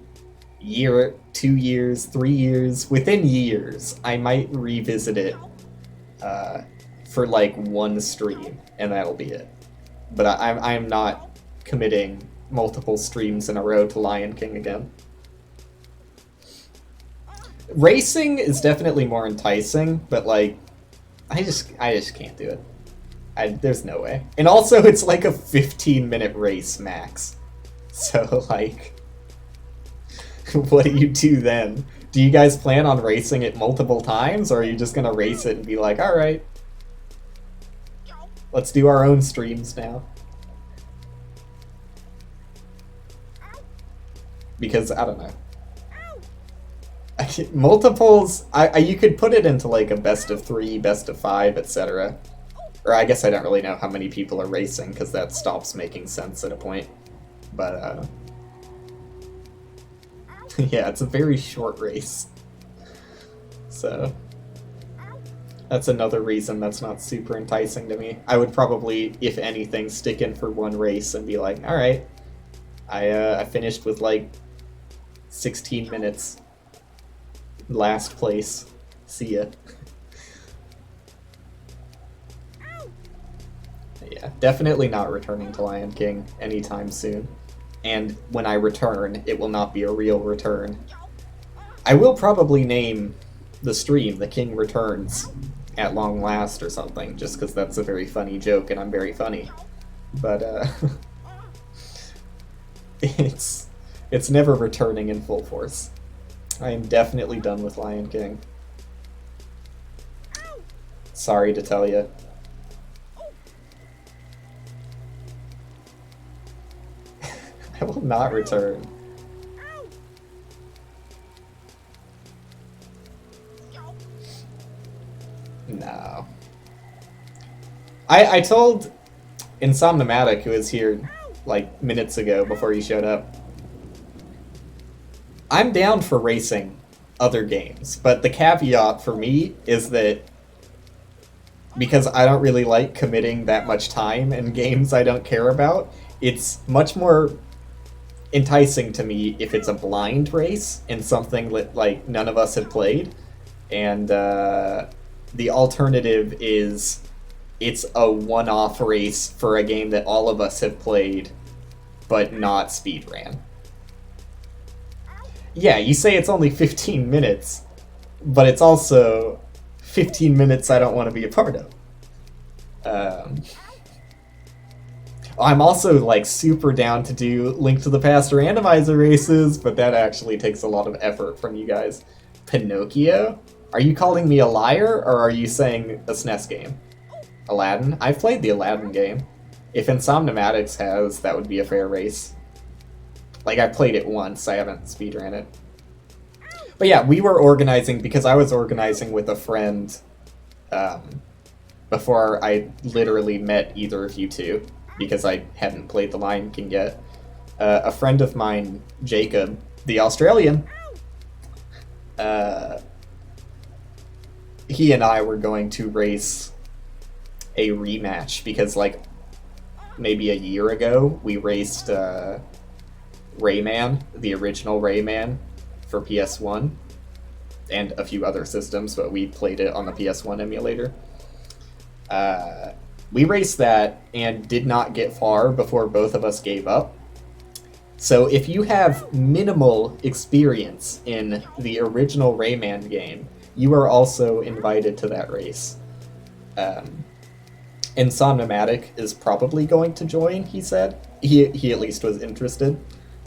year, 2 years, 3 years. Within years, I might revisit it for like one stream, and that'll be it. But I'm not committing multiple streams in a row to Lion King again. Racing is definitely more enticing, but like, I just can't do it. There's no way. And also, it's like a 15-minute race max. So like, what do you do then? Do you guys plan on racing it multiple times, or are you just gonna race it and be like, all right, let's do our own streams now? Because I don't know. Multiples, you could put it into like a best of 3, best of 5, etc. Or I guess I don't really know how many people are racing, because that stops making sense at a point. But yeah, it's a very short race. So that's another reason that's not super enticing to me. I would probably, if anything, stick in for one race and be like, all right, I finished with like 16 minutes. Last place. See ya. Yeah, definitely not returning to Lion King anytime soon. And when I return, it will not be a real return. I will probably name the stream The King Returns at long last or something, just because that's a very funny joke and I'm very funny. But it's never returning in full force. I am definitely done with Lion King. Sorry to tell you. I will not return. No. I told Insomnimatic, who was here like minutes ago before you showed up, I'm down for racing other games, but the caveat for me is that because I don't really like committing that much time in games I don't care about, it's much more enticing to me if it's a blind race in something that like none of us have played, and the alternative is it's a one-off race for a game that all of us have played but not speedran. Yeah, you say it's only 15 minutes, but it's also 15 minutes I don't want to be a part of. I'm also like super down to do Link to the Past randomizer races, but that actually takes a lot of effort from you guys. Pinocchio? Are you calling me a liar, or are you saying a SNES game? Aladdin? I've played the Aladdin game. If Insomnimatic has, that would be a fair race. Like, I played it once, I haven't speedran it. But yeah, we were organizing, because I was organizing with a friend before I literally met either of you two, because I hadn't played The Lion King yet. A friend of mine, Jacob, the Australian, he and I were going to race a rematch, because like maybe a year ago we raced Rayman, the original Rayman, for PS1 and a few other systems, but we played it on the PS1 emulator. We raced that and did not get far before both of us gave up. So if you have minimal experience in the original Rayman game, you are also invited to that race. Insomnimatic is probably going to join, he said. He at least was interested.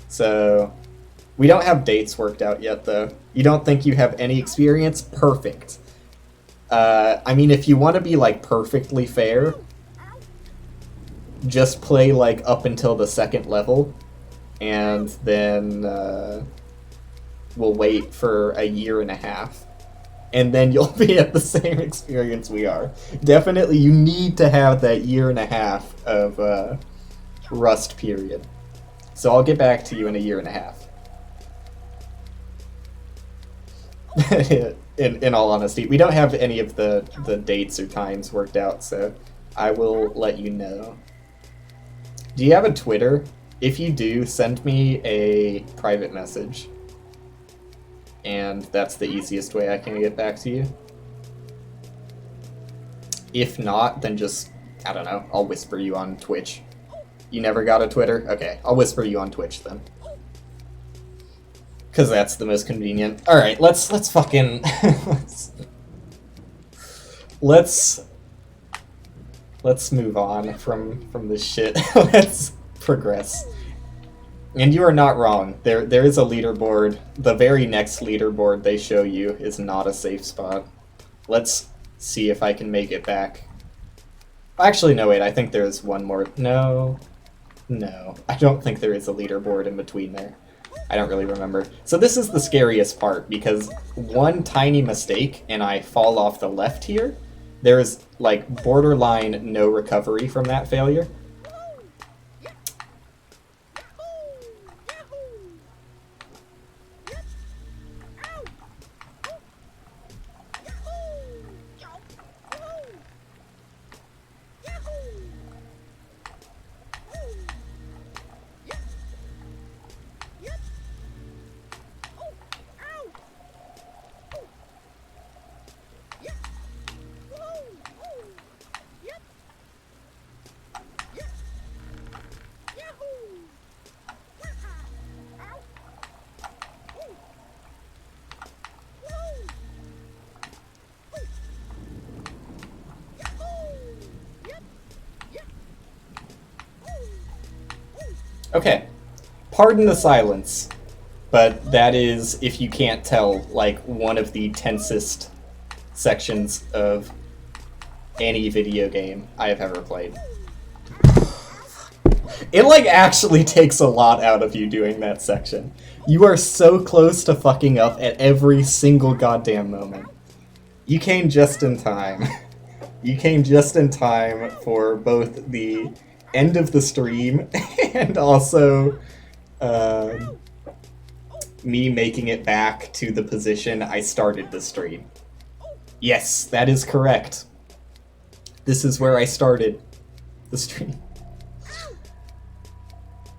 So we don't have dates worked out yet, though. You don't think you have any experience? Perfect. I mean, if you want to be like perfectly fair, just play like up until the second level, and then we'll wait for a year and a half, and then you'll be at the same experience we are. Definitely, you need to have that year and a half of rust period. So I'll get back to you in a year and a half. In all honesty, we don't have any of the dates or times worked out, so I will let you know. Do you have a Twitter? If you do, send me a private message. And that's the easiest way I can get back to you. If not, then just, I don't know, I'll whisper you on Twitch. You never got a Twitter? Okay, I'll whisper you on Twitch then. Because that's the most convenient. Alright, let's fucking... let's move on from this shit. Let's progress. And you are not wrong. There is a leaderboard. The very next leaderboard they show you is not a safe spot. Let's see if I can make it back. Actually, no, wait, I think there's one more. No, I don't think there is a leaderboard in between there. I don't really remember. So this is the scariest part, because one tiny mistake and I fall off the left here. There's, like, borderline no recovery from that failure. Okay, pardon the silence, but that is, if you can't tell, like, one of the tensest sections of any video game I have ever played. It, like, actually takes a lot out of you doing that section. You are so close to fucking up at every single goddamn moment. You came just in time. You came just in time for both the end of the stream and also me making it back to the position I started the stream. Yes, that is correct. This is where I started the stream.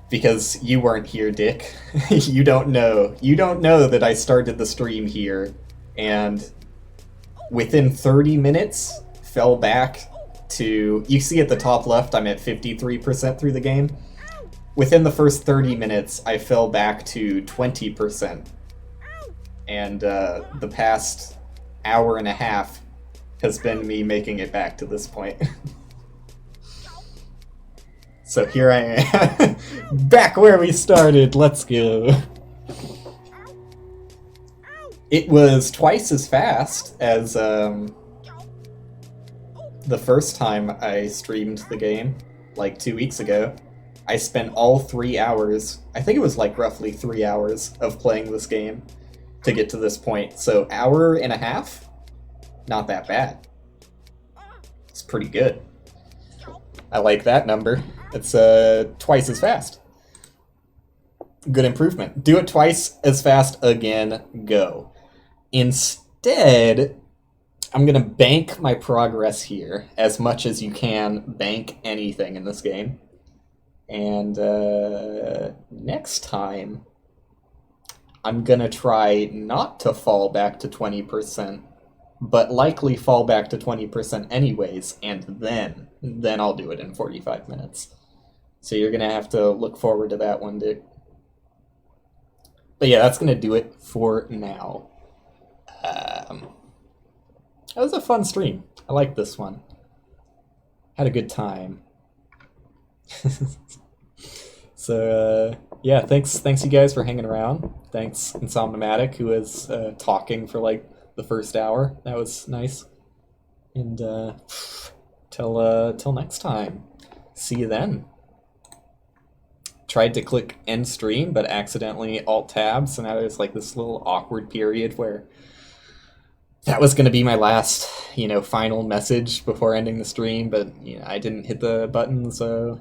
Because you weren't here, Dick. You don't know. You don't know that I started the stream here and within 30 minutes fell back to, you see at the top left, I'm at 53% through the game. Within the first 30 minutes, I fell back to 20%. And the past hour and a half has been me making it back to this point. So here I am, back where we started, let's go. It was twice as fast as the first time I streamed the game, like 2 weeks ago. I spent all 3 hours, I think it was like roughly 3 hours of playing this game to get to this point. So hour and a half? Not that bad. It's pretty good. I like that number. It's twice as fast. Good improvement. Do it twice as fast again, go. Instead, I'm gonna bank my progress here as much as you can bank anything in this game. And next time, I'm gonna try not to fall back to 20%, but likely fall back to 20% anyways, and then I'll do it in 45 minutes. So you're gonna have to look forward to that one, Dick. But yeah, that's gonna do it for now. That was a fun stream. I like this one. Had a good time. So, yeah, thanks you guys for hanging around. Thanks Insomnimatic, who was talking for like the first hour. That was nice. And till next time. See you then. Tried to click end stream, but accidentally alt-tab, so now there's like this little awkward period where that was going to be my last, final message before ending the stream, but I didn't hit the button, so